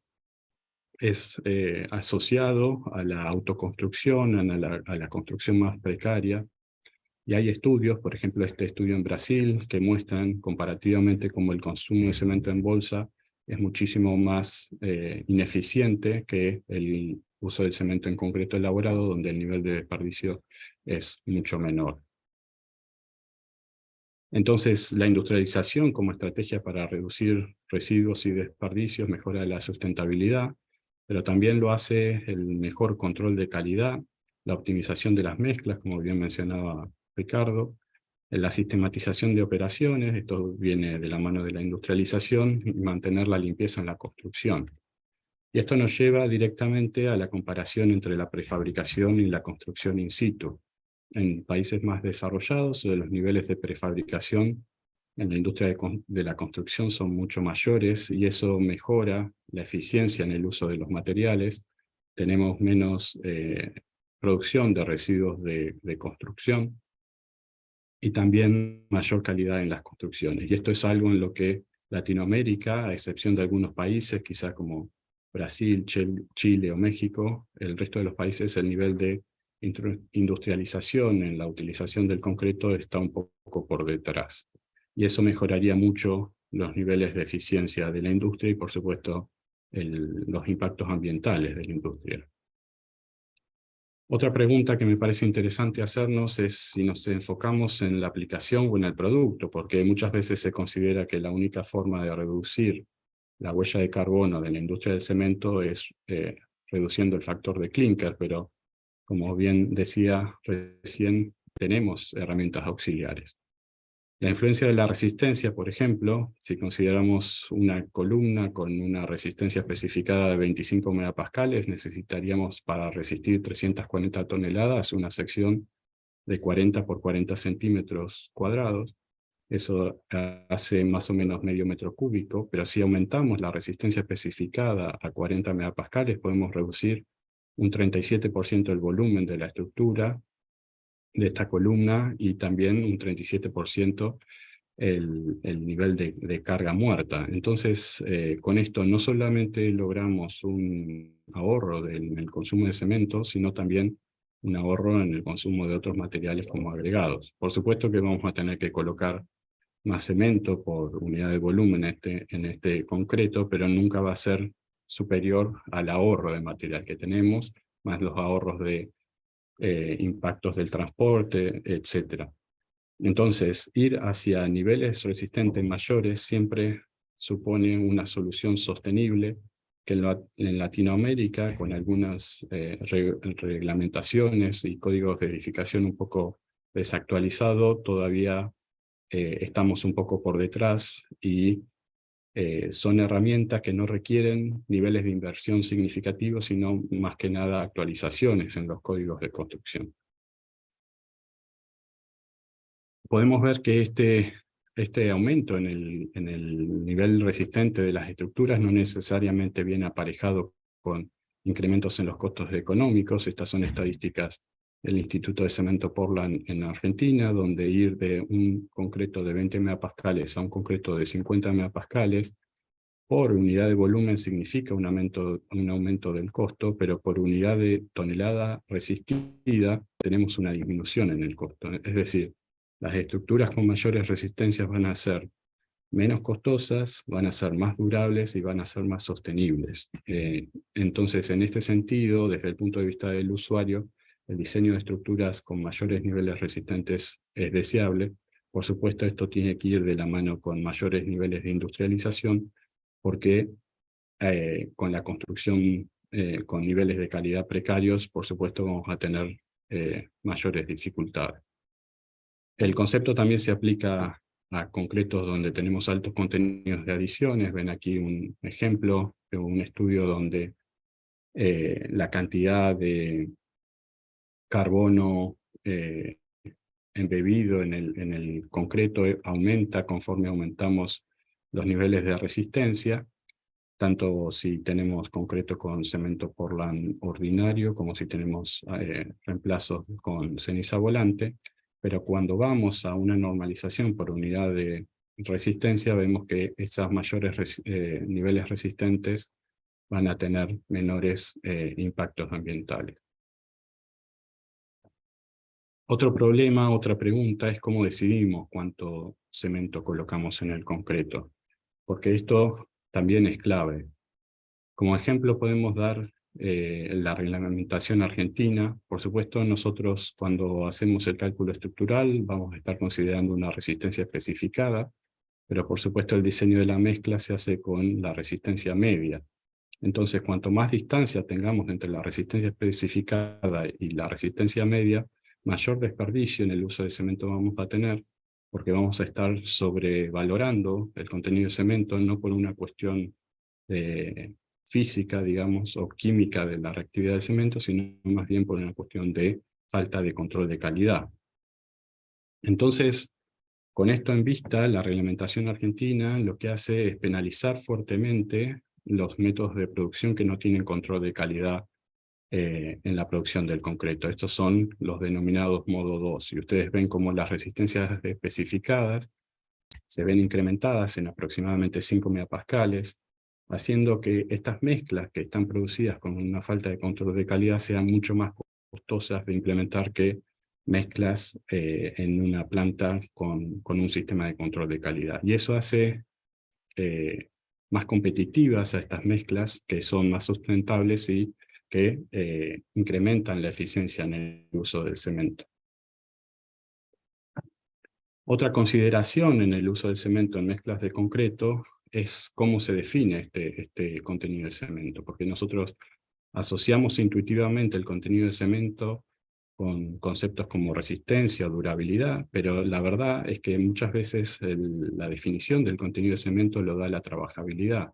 es asociado a la autoconstrucción, a la construcción más precaria. Y hay estudios, por ejemplo, este estudio en Brasil, que muestran comparativamente cómo el consumo de cemento en bolsa es muchísimo más ineficiente que el uso del cemento en concreto elaborado, donde el nivel de desperdicio es mucho menor. Entonces, la industrialización como estrategia para reducir residuos y desperdicios mejora la sustentabilidad, pero también lo hace el mejor control de calidad, la optimización de las mezclas, como bien mencionaba Ricardo, la sistematización de operaciones, esto viene de la mano de la industrialización, y mantener la limpieza en la construcción. Y esto nos lleva directamente a la comparación entre la prefabricación y la construcción in situ. En países más desarrollados, los niveles de prefabricación en la industria de la construcción son mucho mayores y eso mejora la eficiencia en el uso de los materiales. Tenemos menos producción de residuos de construcción y también mayor calidad en las construcciones. Y esto es algo en lo que Latinoamérica, a excepción de algunos países, quizá como Brasil, Chile o México, el resto de los países, el nivel de industrialización en la utilización del concreto está un poco por detrás. Y eso mejoraría mucho los niveles de eficiencia de la industria y, por supuesto, los impactos ambientales de la industria. Otra pregunta que me parece interesante hacernos es si nos enfocamos en la aplicación o en el producto, porque muchas veces se considera que la única forma de reducir la huella de carbono de la industria del cemento es reduciendo el factor de clinker, pero como bien decía recién, tenemos herramientas auxiliares. La influencia de la resistencia, por ejemplo, si consideramos una columna con una resistencia especificada de 25 megapascales, necesitaríamos para resistir 340 toneladas una sección de 40 por 40 centímetros cuadrados. Eso hace más o menos medio metro cúbico, pero si aumentamos la resistencia especificada a 40 megapascales, podemos reducir un 37% del volumen de la estructura de esta columna y también un 37% el nivel de carga muerta. Entonces, con esto no solamente logramos un ahorro en el consumo de cemento, sino también un ahorro en el consumo de otros materiales como agregados. Por supuesto que vamos a tener que colocar más cemento por unidad de volumen en este concreto, pero nunca va a ser superior al ahorro de material que tenemos, más los ahorros de impactos del transporte, etc. Entonces, ir hacia niveles resistentes mayores siempre supone una solución sostenible que en Latinoamérica, con algunas reglamentaciones y códigos de verificación un poco desactualizados, todavía estamos un poco por detrás y son herramientas que no requieren niveles de inversión significativos, sino más que nada actualizaciones en los códigos de construcción. Podemos ver que este aumento en el nivel resistente de las estructuras no necesariamente viene aparejado con incrementos en los costos económicos. Estas son estadísticas del Instituto de Cemento Portland en Argentina, donde ir de un concreto de 20 megapascales a un concreto de 50 megapascales por unidad de volumen significa un aumento del costo, pero por unidad de tonelada resistida tenemos una disminución en el costo. Es decir, las estructuras con mayores resistencias van a ser menos costosas, van a ser más durables y van a ser más sostenibles. Entonces, en este sentido, desde el punto de vista del usuario, el diseño de estructuras con mayores niveles resistentes es deseable. Por supuesto, esto tiene que ir de la mano con mayores niveles de industrialización, porque con la construcción con niveles de calidad precarios, por supuesto, vamos a tener mayores dificultades. El concepto también se aplica a concretos donde tenemos altos contenidos de adiciones. Ven aquí un ejemplo de un estudio donde la cantidad de carbono embebido en el concreto aumenta conforme aumentamos los niveles de resistencia, tanto si tenemos concreto con cemento Portland ordinario como si tenemos reemplazos con ceniza volante. Pero cuando vamos a una normalización por unidad de resistencia, vemos que esos mayores niveles resistentes van a tener menores impactos ambientales. Otro problema, otra pregunta es cómo decidimos cuánto cemento colocamos en el concreto, porque esto también es clave. Como ejemplo podemos dar la reglamentación argentina. Por supuesto, nosotros cuando hacemos el cálculo estructural vamos a estar considerando una resistencia especificada, pero por supuesto el diseño de la mezcla se hace con la resistencia media. Entonces, cuanto más distancia tengamos entre la resistencia especificada y la resistencia media, mayor desperdicio en el uso de cemento vamos a tener, porque vamos a estar sobrevalorando el contenido de cemento, no por una cuestión física, digamos, o química de la reactividad del cemento, sino más bien por una cuestión de falta de control de calidad. Entonces, con esto en vista, la reglamentación argentina lo que hace es penalizar fuertemente los métodos de producción que no tienen control de calidad en la producción del concreto. Estos son los denominados modo 2. Y ustedes ven cómo las resistencias especificadas se ven incrementadas en aproximadamente 5 megapascales, haciendo que estas mezclas que están producidas con una falta de control de calidad sean mucho más costosas de implementar que mezclas en una planta con un sistema de control de calidad. Y eso hace más competitivas a estas mezclas, que son más sustentables y que incrementan la eficiencia en el uso del cemento. Otra consideración en el uso del cemento en mezclas de concreto es cómo se define este contenido de cemento, porque nosotros asociamos intuitivamente el contenido de cemento con conceptos como resistencia o durabilidad, pero la verdad es que muchas veces la definición del contenido de cemento lo da la trabajabilidad.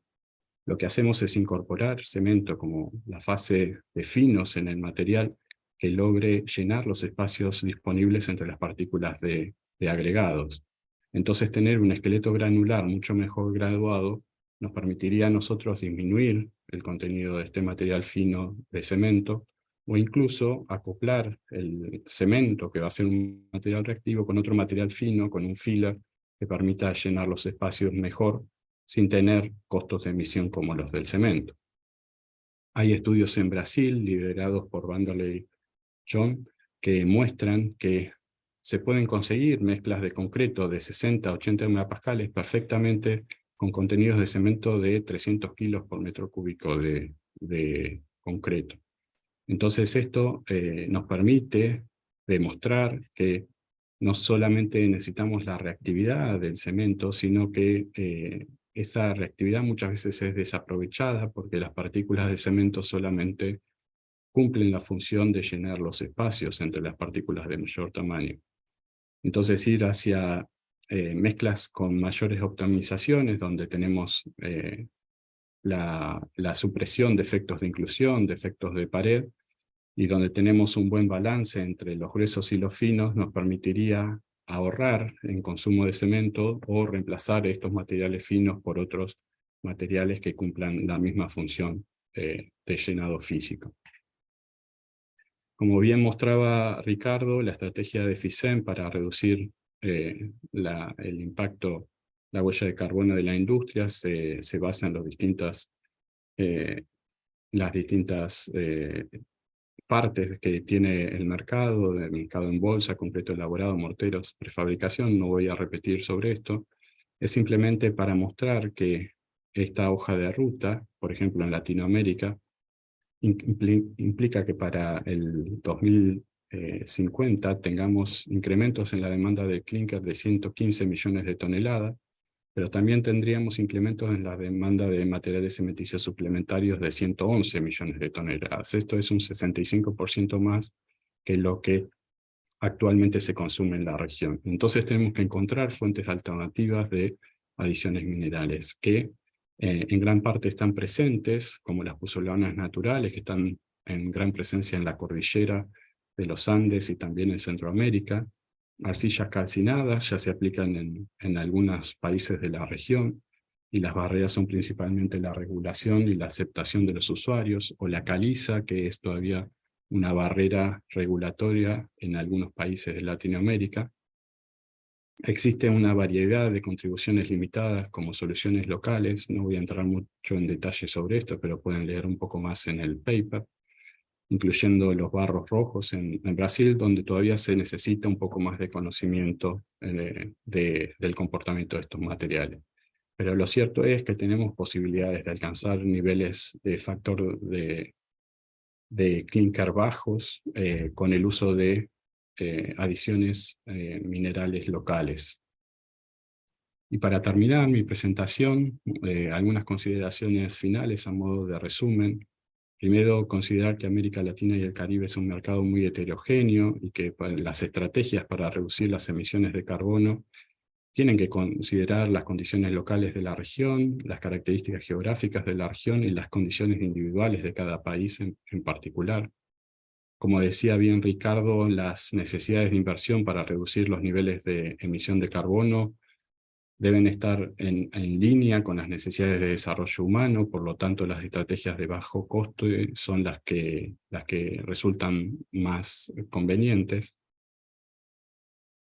Lo que hacemos es incorporar cemento como la fase de finos en el material que logre llenar los espacios disponibles entre las partículas de agregados. Entonces tener un esqueleto granular mucho mejor graduado nos permitiría a nosotros disminuir el contenido de este material fino de cemento, o incluso acoplar el cemento, que va a ser un material reactivo, con otro material fino, con un filler, que permita llenar los espacios mejor, sin tener costos de emisión como los del cemento. Hay estudios en Brasil, liderados por Vanderlei John, que muestran que se pueden conseguir mezclas de concreto de 60 a 80 megapascales perfectamente con contenidos de cemento de 300 kilos por metro cúbico de concreto. Entonces esto nos permite demostrar que no solamente necesitamos la reactividad del cemento, sino que esa reactividad muchas veces es desaprovechada porque las partículas de cemento solamente cumplen la función de llenar los espacios entre las partículas de mayor tamaño. Entonces ir hacia mezclas con mayores optimizaciones, donde tenemos la supresión de efectos de inclusión, de efectos de pared, y donde tenemos un buen balance entre los gruesos y los finos, nos permitiría ahorrar en consumo de cemento o reemplazar estos materiales finos por otros materiales que cumplan la misma función de llenado físico. Como bien mostraba Ricardo, la estrategia de FICEM para reducir el impacto, la huella de carbono de la industria se basa en las distintas partes que tiene el mercado en bolsa, concreto elaborado, morteros, prefabricación. No voy a repetir sobre esto. Es simplemente para mostrar que esta hoja de ruta, por ejemplo en Latinoamérica, implica que para el 2050 tengamos incrementos en la demanda de clinker de 115 millones de toneladas, pero también tendríamos incrementos en la demanda de materiales cementicios suplementarios de 111 millones de toneladas. Esto es un 65% más que lo que actualmente se consume en la región. Entonces tenemos que encontrar fuentes alternativas de adiciones minerales que en gran parte están presentes, como las puzolanas naturales, que están en gran presencia en la cordillera de los Andes y también en Centroamérica. Arcillas calcinadas ya se aplican en algunos países de la región, y las barreras son principalmente la regulación y la aceptación de los usuarios, o la caliza, que es todavía una barrera regulatoria en algunos países de Latinoamérica. Existe una variedad de contribuciones limitadas como soluciones locales. No voy a entrar mucho en detalle sobre esto, pero pueden leer un poco más en el paper, incluyendo los barros rojos en Brasil, donde todavía se necesita un poco más de conocimiento del comportamiento de estos materiales. Pero lo cierto es que tenemos posibilidades de alcanzar niveles de factor de clinker bajos con el uso de adiciones minerales locales. Y para terminar mi presentación, algunas consideraciones finales a modo de resumen. Primero, considerar que América Latina y el Caribe es un mercado muy heterogéneo y que las estrategias para reducir las emisiones de carbono tienen que considerar las condiciones locales de la región, las características geográficas de la región y las condiciones individuales de cada país en particular. Como decía bien Ricardo, las necesidades de inversión para reducir los niveles de emisión de carbono deben estar en línea con las necesidades de desarrollo humano, por lo tanto las estrategias de bajo costo son las que resultan más convenientes.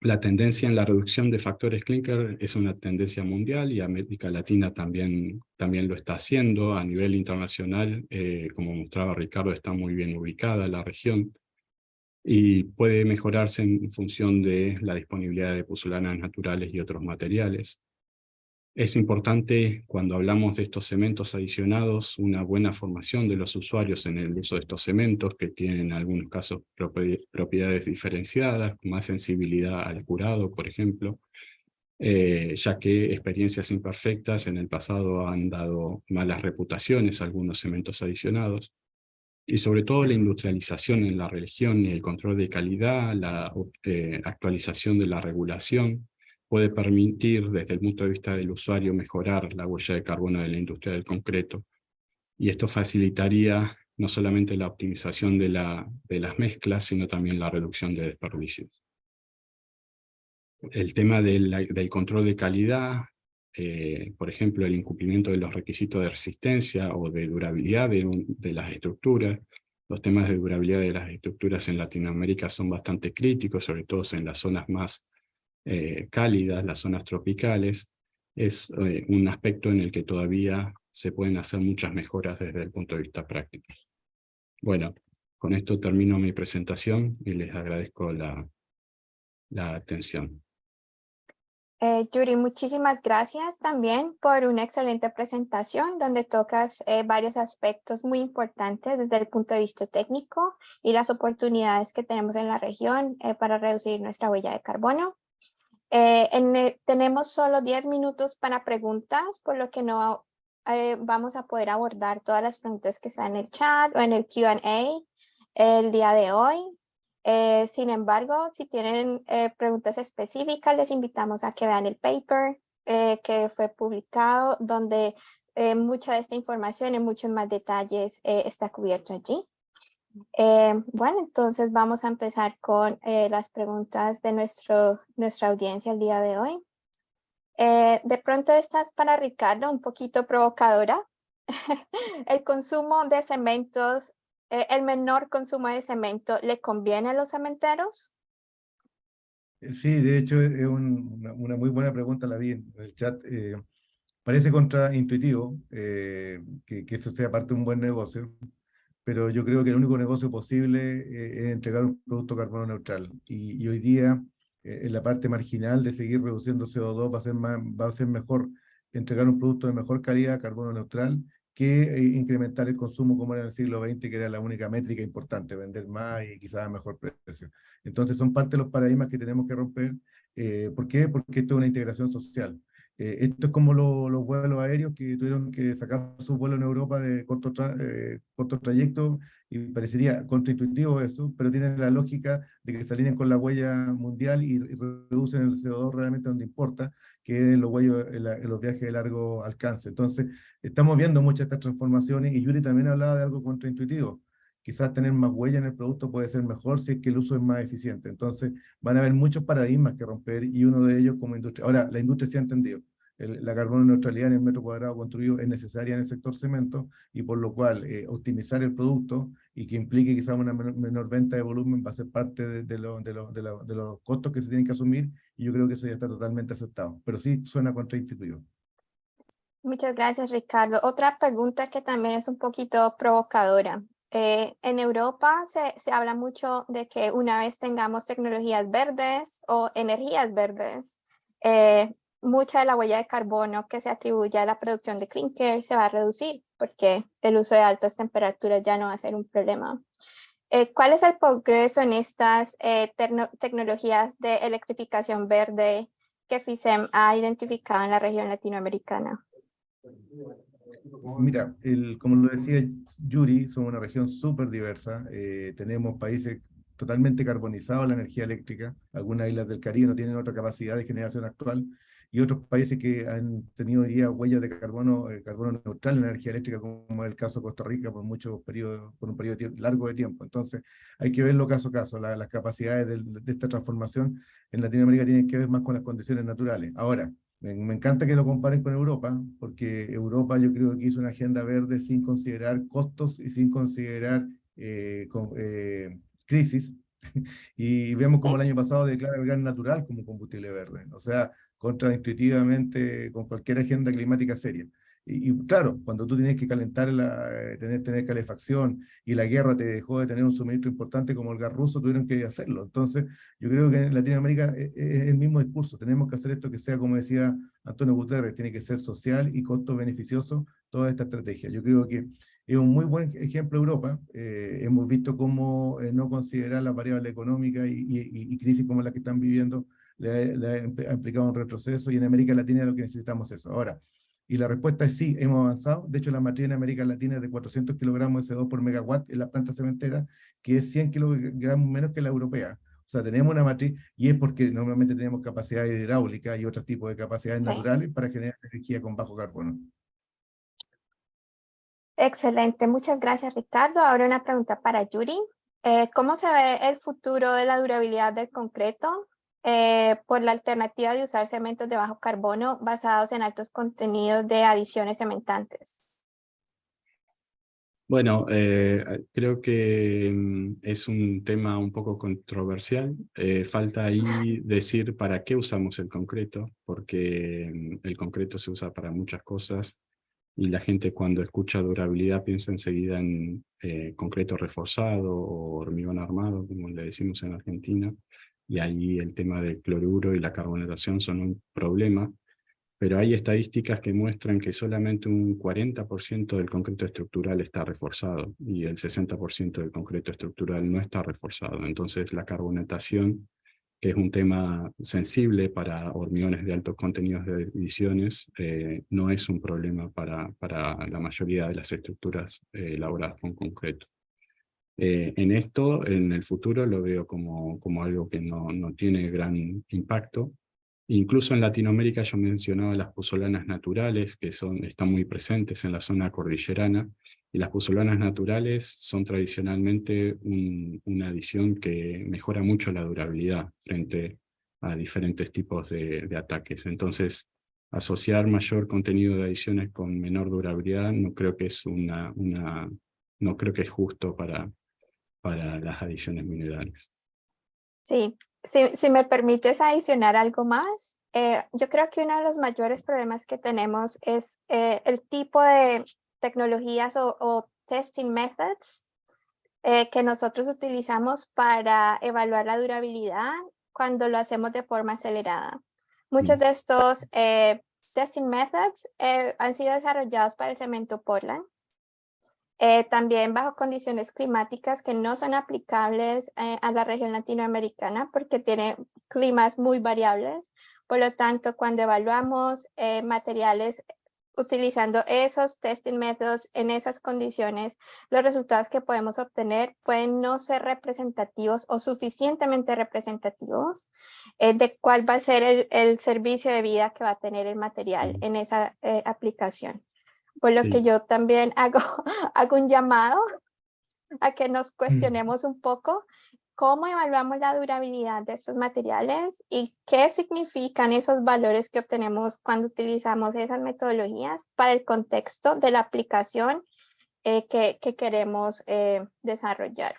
La tendencia en la reducción de factores clinker es una tendencia mundial y América Latina también lo está haciendo. A nivel internacional, como mostraba Ricardo, está muy bien ubicada la región y puede mejorarse en función de la disponibilidad de pozolanas naturales y otros materiales. Es importante, cuando hablamos de estos cementos adicionados, una buena formación de los usuarios en el uso de estos cementos, que tienen en algunos casos propiedades diferenciadas, más sensibilidad al curado, por ejemplo, ya que experiencias imperfectas en el pasado han dado malas reputaciones a algunos cementos adicionados. Y sobre todo la industrialización en la región y el control de calidad, la actualización de la regulación, puede permitir desde el punto de vista del usuario mejorar la huella de carbono de la industria del concreto. Y esto facilitaría no solamente la optimización de las mezclas, sino también la reducción de desperdicios. El tema del control de calidad, por ejemplo, el incumplimiento de los requisitos de resistencia o de durabilidad de las estructuras. Los temas de durabilidad de las estructuras en Latinoamérica son bastante críticos, sobre todo en las zonas más cálidas, las zonas tropicales. Es un aspecto en el que todavía se pueden hacer muchas mejoras desde el punto de vista práctico. Bueno, con esto termino mi presentación y les agradezco la atención. Yuri, muchísimas gracias también por una excelente presentación donde tocas varios aspectos muy importantes desde el punto de vista técnico y las oportunidades que tenemos en la región para reducir nuestra huella de carbono. Tenemos solo 10 minutos para preguntas, por lo que no vamos a poder abordar todas las preguntas que están en el chat o en el Q&A el día de hoy. Sin embargo, si tienen preguntas específicas, les invitamos a que vean el paper que fue publicado, donde mucha de esta información en muchos más detalles está cubierto allí. Bueno, entonces vamos a empezar con las preguntas de nuestra audiencia el día de hoy. De pronto esta es para Ricardo, un poquito provocadora. El consumo de cementos, el menor consumo de cemento, ¿le conviene a los cementeros? Sí, de hecho es una muy buena pregunta, la vi en el chat. Parece contraintuitivo que eso sea parte de un buen negocio, pero yo creo que el único negocio posible es entregar un producto carbono neutral. Y hoy día, en la parte marginal de seguir reduciendo CO2, va a ser mejor entregar un producto de mejor calidad, carbono neutral, que incrementar el consumo como era en el siglo XX, que era la única métrica importante, vender más y quizás a mejor precio. Entonces son parte de los paradigmas que tenemos que romper. ¿Por qué? Porque esto es una integración social. Esto es como los vuelos aéreos que tuvieron que sacar sus vuelos en Europa de corto trayecto, y parecería contraintuitivo eso, pero tiene la lógica de que se alineen con la huella mundial y reducen el CO2 realmente donde importa, que es en los viajes de largo alcance. Entonces, estamos viendo muchas de estas transformaciones, y Yuri también hablaba de algo contraintuitivo. Quizás tener más huella en el producto puede ser mejor si es que el uso es más eficiente. Entonces, van a haber muchos paradigmas que romper, y uno de ellos como industria. Ahora, la industria sí ha entendido. La carbono neutralidad en el metro cuadrado construido es necesaria en el sector cemento, y por lo cual optimizar el producto y que implique quizás una menor venta de volumen va a ser parte de los costos que se tienen que asumir, y yo creo que eso ya está totalmente aceptado, pero sí suena contraintuitivo. Muchas gracias, Ricardo. Otra pregunta que también es un poquito provocadora. En Europa se habla mucho de que una vez tengamos tecnologías verdes o energías verdes, mucha de la huella de carbono que se atribuye a la producción de clinker se va a reducir porque el uso de altas temperaturas ya no va a ser un problema. ¿Cuál es el progreso en estas tecnologías de electrificación verde que FICEM ha identificado en la región latinoamericana? Mira, como lo decía Yuri, somos una región súper diversa, tenemos países totalmente carbonizados en la energía eléctrica, algunas islas del Caribe no tienen otra capacidad de generación actual, y otros países que han tenido hoy día huellas de carbono, carbono neutral en la energía eléctrica, como es el caso de Costa Rica, por muchos periodos, por un periodo largo de tiempo. Entonces, hay que verlo caso a caso. Las capacidades de esta transformación en Latinoamérica tienen que ver más con las condiciones naturales. Ahora, me encanta que lo comparen con Europa, porque Europa yo creo que hizo una agenda verde sin considerar costos y sin considerar crisis. Y vemos como el año pasado declara el gas natural como combustible verde. O sea, contraintuitivamente con cualquier agenda climática seria. Y claro, cuando tú tienes que calentar, tener calefacción y la guerra te dejó de tener un suministro importante como el gas ruso, tuvieron que hacerlo. Entonces, yo creo que en Latinoamérica es el mismo discurso. Tenemos que hacer esto que sea, como decía Antonio Guterres, tiene que ser social y costo beneficioso toda esta estrategia. Yo creo que es un muy buen ejemplo Europa. Hemos visto cómo no considerar las variables económicas y crisis como las que están viviendo le ha implicado un retroceso, y en América Latina lo que necesitamos es eso. Ahora, y la respuesta es sí, hemos avanzado. De hecho, la matriz en América Latina es de 400 kilogramos de CO2 por megawatt en la planta cementera, que es 100 kilogramos menos que la europea. O sea, tenemos una matriz, y es porque normalmente tenemos capacidades hidráulicas y otros tipos de capacidades Sí. naturales para generar energía con bajo carbono. Excelente, muchas gracias, Ricardo. Ahora una pregunta para Yuri. ¿Cómo se ve el futuro de la durabilidad del concreto por la alternativa de usar cementos de bajo carbono basados en altos contenidos de adiciones cementantes? Bueno, creo que es un tema un poco controversial. Falta ahí decir para qué usamos el concreto, porque el concreto se usa para muchas cosas y la gente cuando escucha durabilidad piensa enseguida en concreto reforzado o hormigón armado, como le decimos en Argentina, y ahí el tema del cloruro y la carbonatación son un problema. Pero hay estadísticas que muestran que solamente un 40% del concreto estructural está reforzado y el 60% del concreto estructural no está reforzado. Entonces la carbonatación, que es un tema sensible para hormigones de altos contenidos de adiciones, no es un problema para la mayoría de las estructuras elaboradas con concreto. En esto, en el futuro, lo veo como algo que no tiene gran impacto. Incluso en Latinoamérica yo mencionaba las pozolanas naturales, que están muy presentes en la zona cordillerana, y las pozolanas naturales son tradicionalmente una adición que mejora mucho la durabilidad frente a diferentes tipos de ataques. Entonces, asociar mayor contenido de adiciones con menor durabilidad no creo que es no creo que es justo para las adiciones minerales. Sí, si me permites adicionar algo más, yo creo que uno de los mayores problemas que tenemos es el tipo de tecnologías o testing methods que nosotros utilizamos para evaluar la durabilidad cuando lo hacemos de forma acelerada. Muchos de estos testing methods han sido desarrollados para el cemento Portland. También bajo condiciones climáticas que no son aplicables a la región latinoamericana porque tiene climas muy variables. Por lo tanto, cuando evaluamos materiales utilizando esos testing métodos en esas condiciones, los resultados que podemos obtener pueden no ser representativos o suficientemente representativos de cuál va a ser el servicio de vida que va a tener el material en esa aplicación. Por lo que yo también hago un llamado a que nos cuestionemos un poco cómo evaluamos la durabilidad de estos materiales y qué significan esos valores que obtenemos cuando utilizamos esas metodologías para el contexto de la aplicación que queremos desarrollar.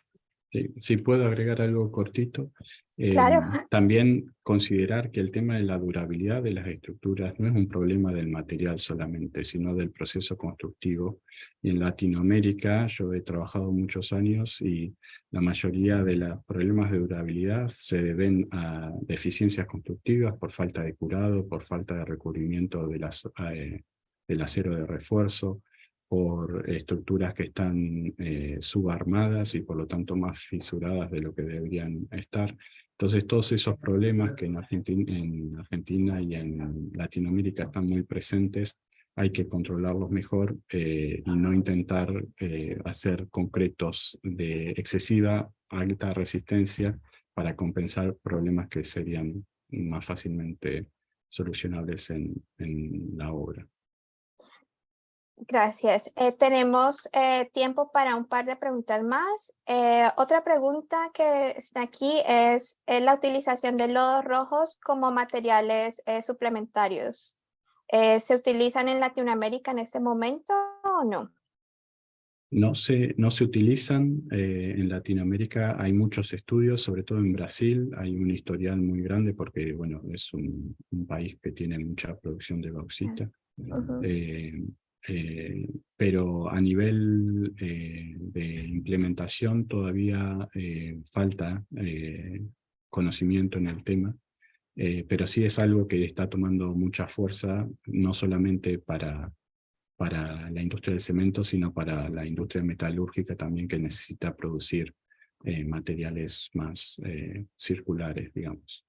Sí, si puedo agregar algo cortito. Claro. También considerar que el tema de la durabilidad de las estructuras no es un problema del material solamente, sino del proceso constructivo. Y en Latinoamérica yo he trabajado muchos años y la mayoría de los problemas de durabilidad se deben a deficiencias constructivas por falta de curado, por falta de recubrimiento de del acero de refuerzo, por estructuras que están subarmadas y por lo tanto más fisuradas de lo que deberían estar. Entonces todos esos problemas que en Argentina y en Latinoamérica están muy presentes, hay que controlarlos mejor y no intentar hacer concretos de excesiva alta resistencia para compensar problemas que serían más fácilmente solucionables en la obra. Gracias. Tenemos tiempo para un par de preguntas más. Otra pregunta que está aquí es la utilización de lodos rojos como materiales suplementarios. ¿Se utilizan en Latinoamérica en este momento o no? No se utilizan en Latinoamérica, hay muchos estudios, sobre todo en Brasil, hay un historial muy grande porque, bueno, es un país que tiene mucha producción de bauxita. Pero a nivel de implementación todavía falta conocimiento en el tema, pero sí es algo que está tomando mucha fuerza, no solamente para la industria del cemento, sino para la industria metalúrgica también, que necesita producir materiales más circulares, digamos.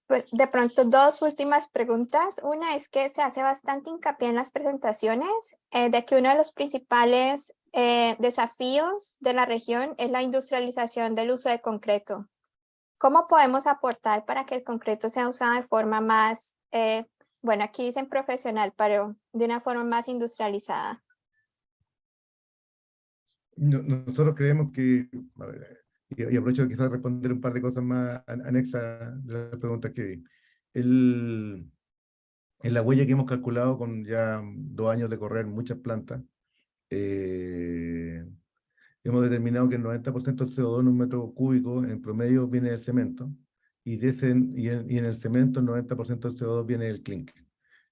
Pues de pronto, dos últimas preguntas. Una es que se hace bastante hincapié en las presentaciones de que uno de los principales desafíos de la región es la industrialización del uso de concreto. ¿Cómo podemos aportar para que el concreto sea usado de forma más, bueno, aquí dicen profesional, pero de una forma más industrializada? Nosotros creemos que, a ver, y aprovecho de quizás responder un par de cosas más anexas de las preguntas que di. En la huella que hemos calculado con ya 2 años de correr muchas plantas, hemos determinado que el 90% del CO2 en un metro cúbico en promedio viene del cemento, y en el cemento el 90% del CO2 viene del clinker.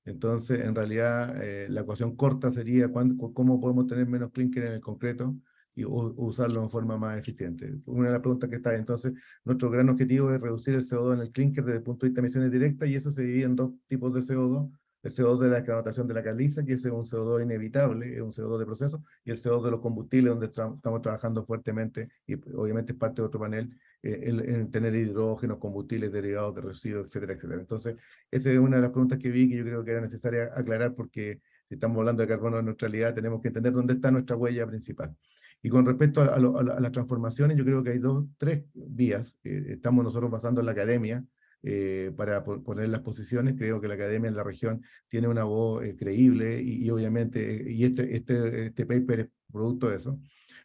Entonces, en realidad, la ecuación corta sería cómo podemos tener menos clinker en el concreto y usarlo en forma más eficiente. Una de las preguntas que está ahí. Entonces, nuestro gran objetivo es reducir el CO2 en el clinker desde el punto de vista de emisiones directas, y eso se divide en 2 tipos de CO2. El CO2 de la descarbonatación de la caliza, que ese es un CO2 inevitable, es un CO2 de proceso, y el CO2 de los combustibles, donde estamos trabajando fuertemente, y obviamente es parte de otro panel, en tener hidrógenos, combustibles derivados de residuos, etcétera, etcétera. Entonces, esa es una de las preguntas que vi que yo creo que era necesaria aclarar, porque si estamos hablando de carbono de neutralidad, tenemos que entender dónde está nuestra huella principal. Y con respecto a las transformaciones, yo creo que hay 3 vías. Estamos nosotros basando en la academia para poner las posiciones. Creo que la academia en la región tiene una voz creíble y obviamente, y este paper es producto de eso.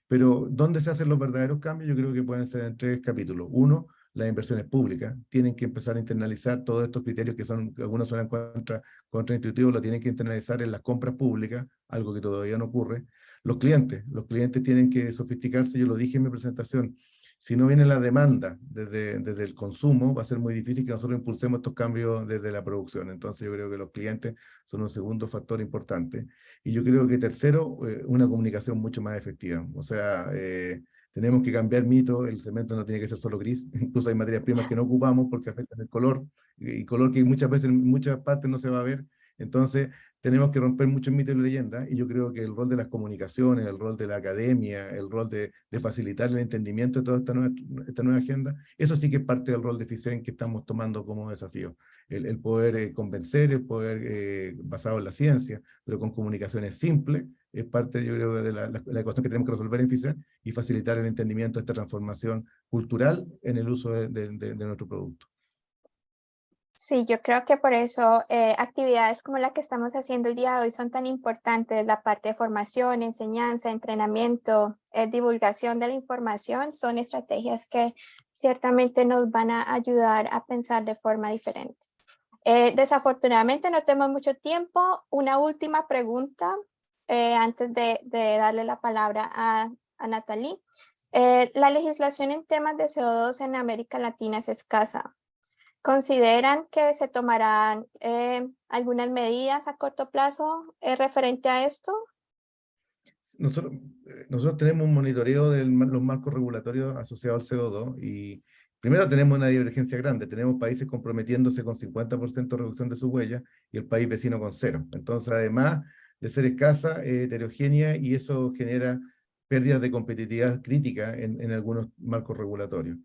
Pero ¿dónde se hacen los verdaderos cambios? Yo creo que pueden ser en 3 capítulos. Uno, las inversiones públicas. Tienen que empezar a internalizar todos estos criterios que algunos son contraintuitivos, lo tienen que internalizar en las compras públicas, algo que todavía no ocurre. Los clientes tienen que sofisticarse, yo lo dije en mi presentación. Si no viene la demanda desde el consumo, va a ser muy difícil que nosotros impulsemos estos cambios desde la producción. Entonces yo creo que los clientes son un segundo factor importante. Y yo creo que tercero, una comunicación mucho más efectiva. O sea, tenemos que cambiar mitos. El cemento no tiene que ser solo gris. Incluso hay materias primas que no ocupamos porque afectan el color, y color que muchas veces en muchas partes no se va a ver. Entonces, tenemos que romper muchos mitos y leyendas, y yo creo que el rol de las comunicaciones, el rol de la academia, el rol de facilitar el entendimiento de toda esta nueva agenda, eso sí que es parte del rol de FICEN que estamos tomando como desafío. El poder convencer, el poder basado en la ciencia, pero con comunicaciones simples, es parte, yo creo, de la ecuación que tenemos que resolver en FICEN, y facilitar el entendimiento de esta transformación cultural en el uso de nuestro producto. Sí, yo creo que por eso actividades como la que estamos haciendo el día de hoy son tan importantes. La parte de formación, enseñanza, entrenamiento, divulgación de la información son estrategias que ciertamente nos van a ayudar a pensar de forma diferente. Desafortunadamente no tenemos mucho tiempo. Una última pregunta antes de darle la palabra a Nathalie. La legislación en temas de CO2 en América Latina es escasa. ¿Consideran que se tomarán algunas medidas a corto plazo referente a esto? Nosotros tenemos un monitoreo de los marcos regulatorios asociados al CO2 y primero tenemos una divergencia grande. Tenemos países comprometiéndose con 50% de reducción de su huella y el país vecino con 0. Entonces, además de ser escasa, heterogénea, y eso genera pérdidas de competitividad crítica en algunos marcos regulatorios.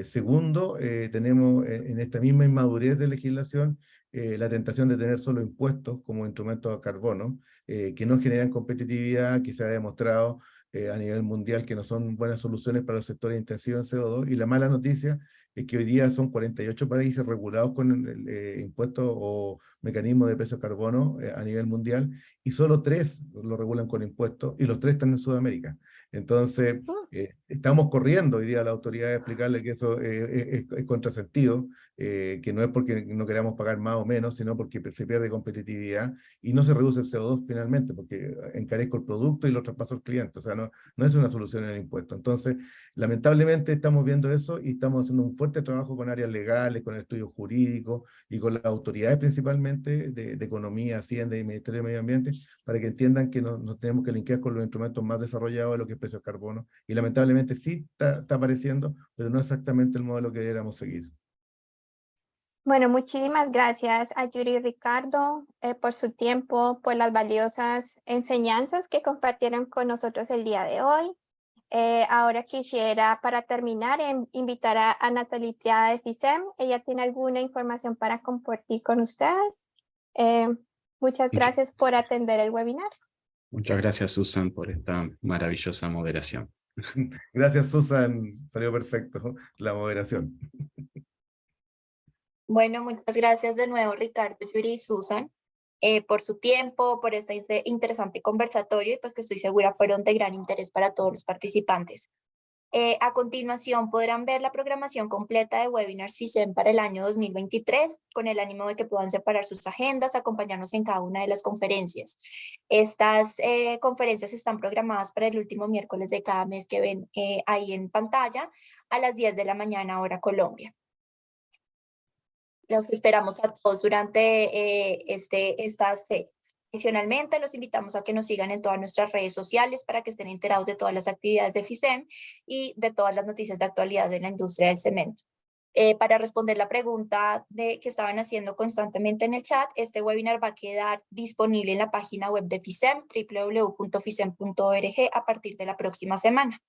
Segundo, tenemos en esta misma inmadurez de legislación la tentación de tener solo impuestos como instrumentos a carbono, que no generan competitividad, que se ha demostrado a nivel mundial que no son buenas soluciones para los sectores intensivos en CO2, y la mala noticia es que hoy día son 48 países regulados con impuestos o mecanismos de precio de carbono a nivel mundial, y solo 3 lo regulan con impuestos, y los 3 están en Sudamérica. Entonces, estamos corriendo hoy día a la autoridad a explicarle que eso es contrasentido, que no es porque no queramos pagar más o menos, sino porque se pierde competitividad y no se reduce el CO2 finalmente, porque encarezco el producto y lo traspaso al cliente. O sea, no es una solución en el impuesto. Entonces, lamentablemente estamos viendo eso y estamos haciendo un fuerte trabajo con áreas legales, con estudios jurídicos y con las autoridades principalmente de Economía, Hacienda y Ministerio de Medio Ambiente, para que entiendan que nos tenemos que linkear con los instrumentos más desarrollados de lo que es precio de carbono. Y lamentablemente sí está apareciendo, pero no exactamente el modelo que deberíamos seguir. Bueno, muchísimas gracias a Yuri y Ricardo por su tiempo, por las valiosas enseñanzas que compartieron con nosotros el día de hoy. Ahora quisiera, para terminar, invitar a Natalie Triada de FISEM. Ella tiene alguna información para compartir con ustedes. Muchas gracias por atender el webinar. Muchas gracias, Susan, por esta maravillosa moderación. Gracias, Susan. Salió perfecto la moderación. Bueno, muchas gracias de nuevo, Ricardo, Yuri y Susan, por su tiempo, por este interesante conversatorio, y pues que estoy segura fueron de gran interés para todos los participantes. A continuación podrán ver la programación completa de webinars FISEM para el año 2023, con el ánimo de que puedan separar sus agendas, acompañarnos en cada una de las conferencias. Estas conferencias están programadas para el último miércoles de cada mes que ven ahí en pantalla a las 10 de la mañana, hora Colombia. Los esperamos a todos durante estas fechas. Adicionalmente, los invitamos a que nos sigan en todas nuestras redes sociales para que estén enterados de todas las actividades de FISEM y de todas las noticias de actualidad de la industria del cemento. Para responder la pregunta que estaban haciendo constantemente en el chat, este webinar va a quedar disponible en la página web de FISEM, www.fisem.org, a partir de la próxima semana.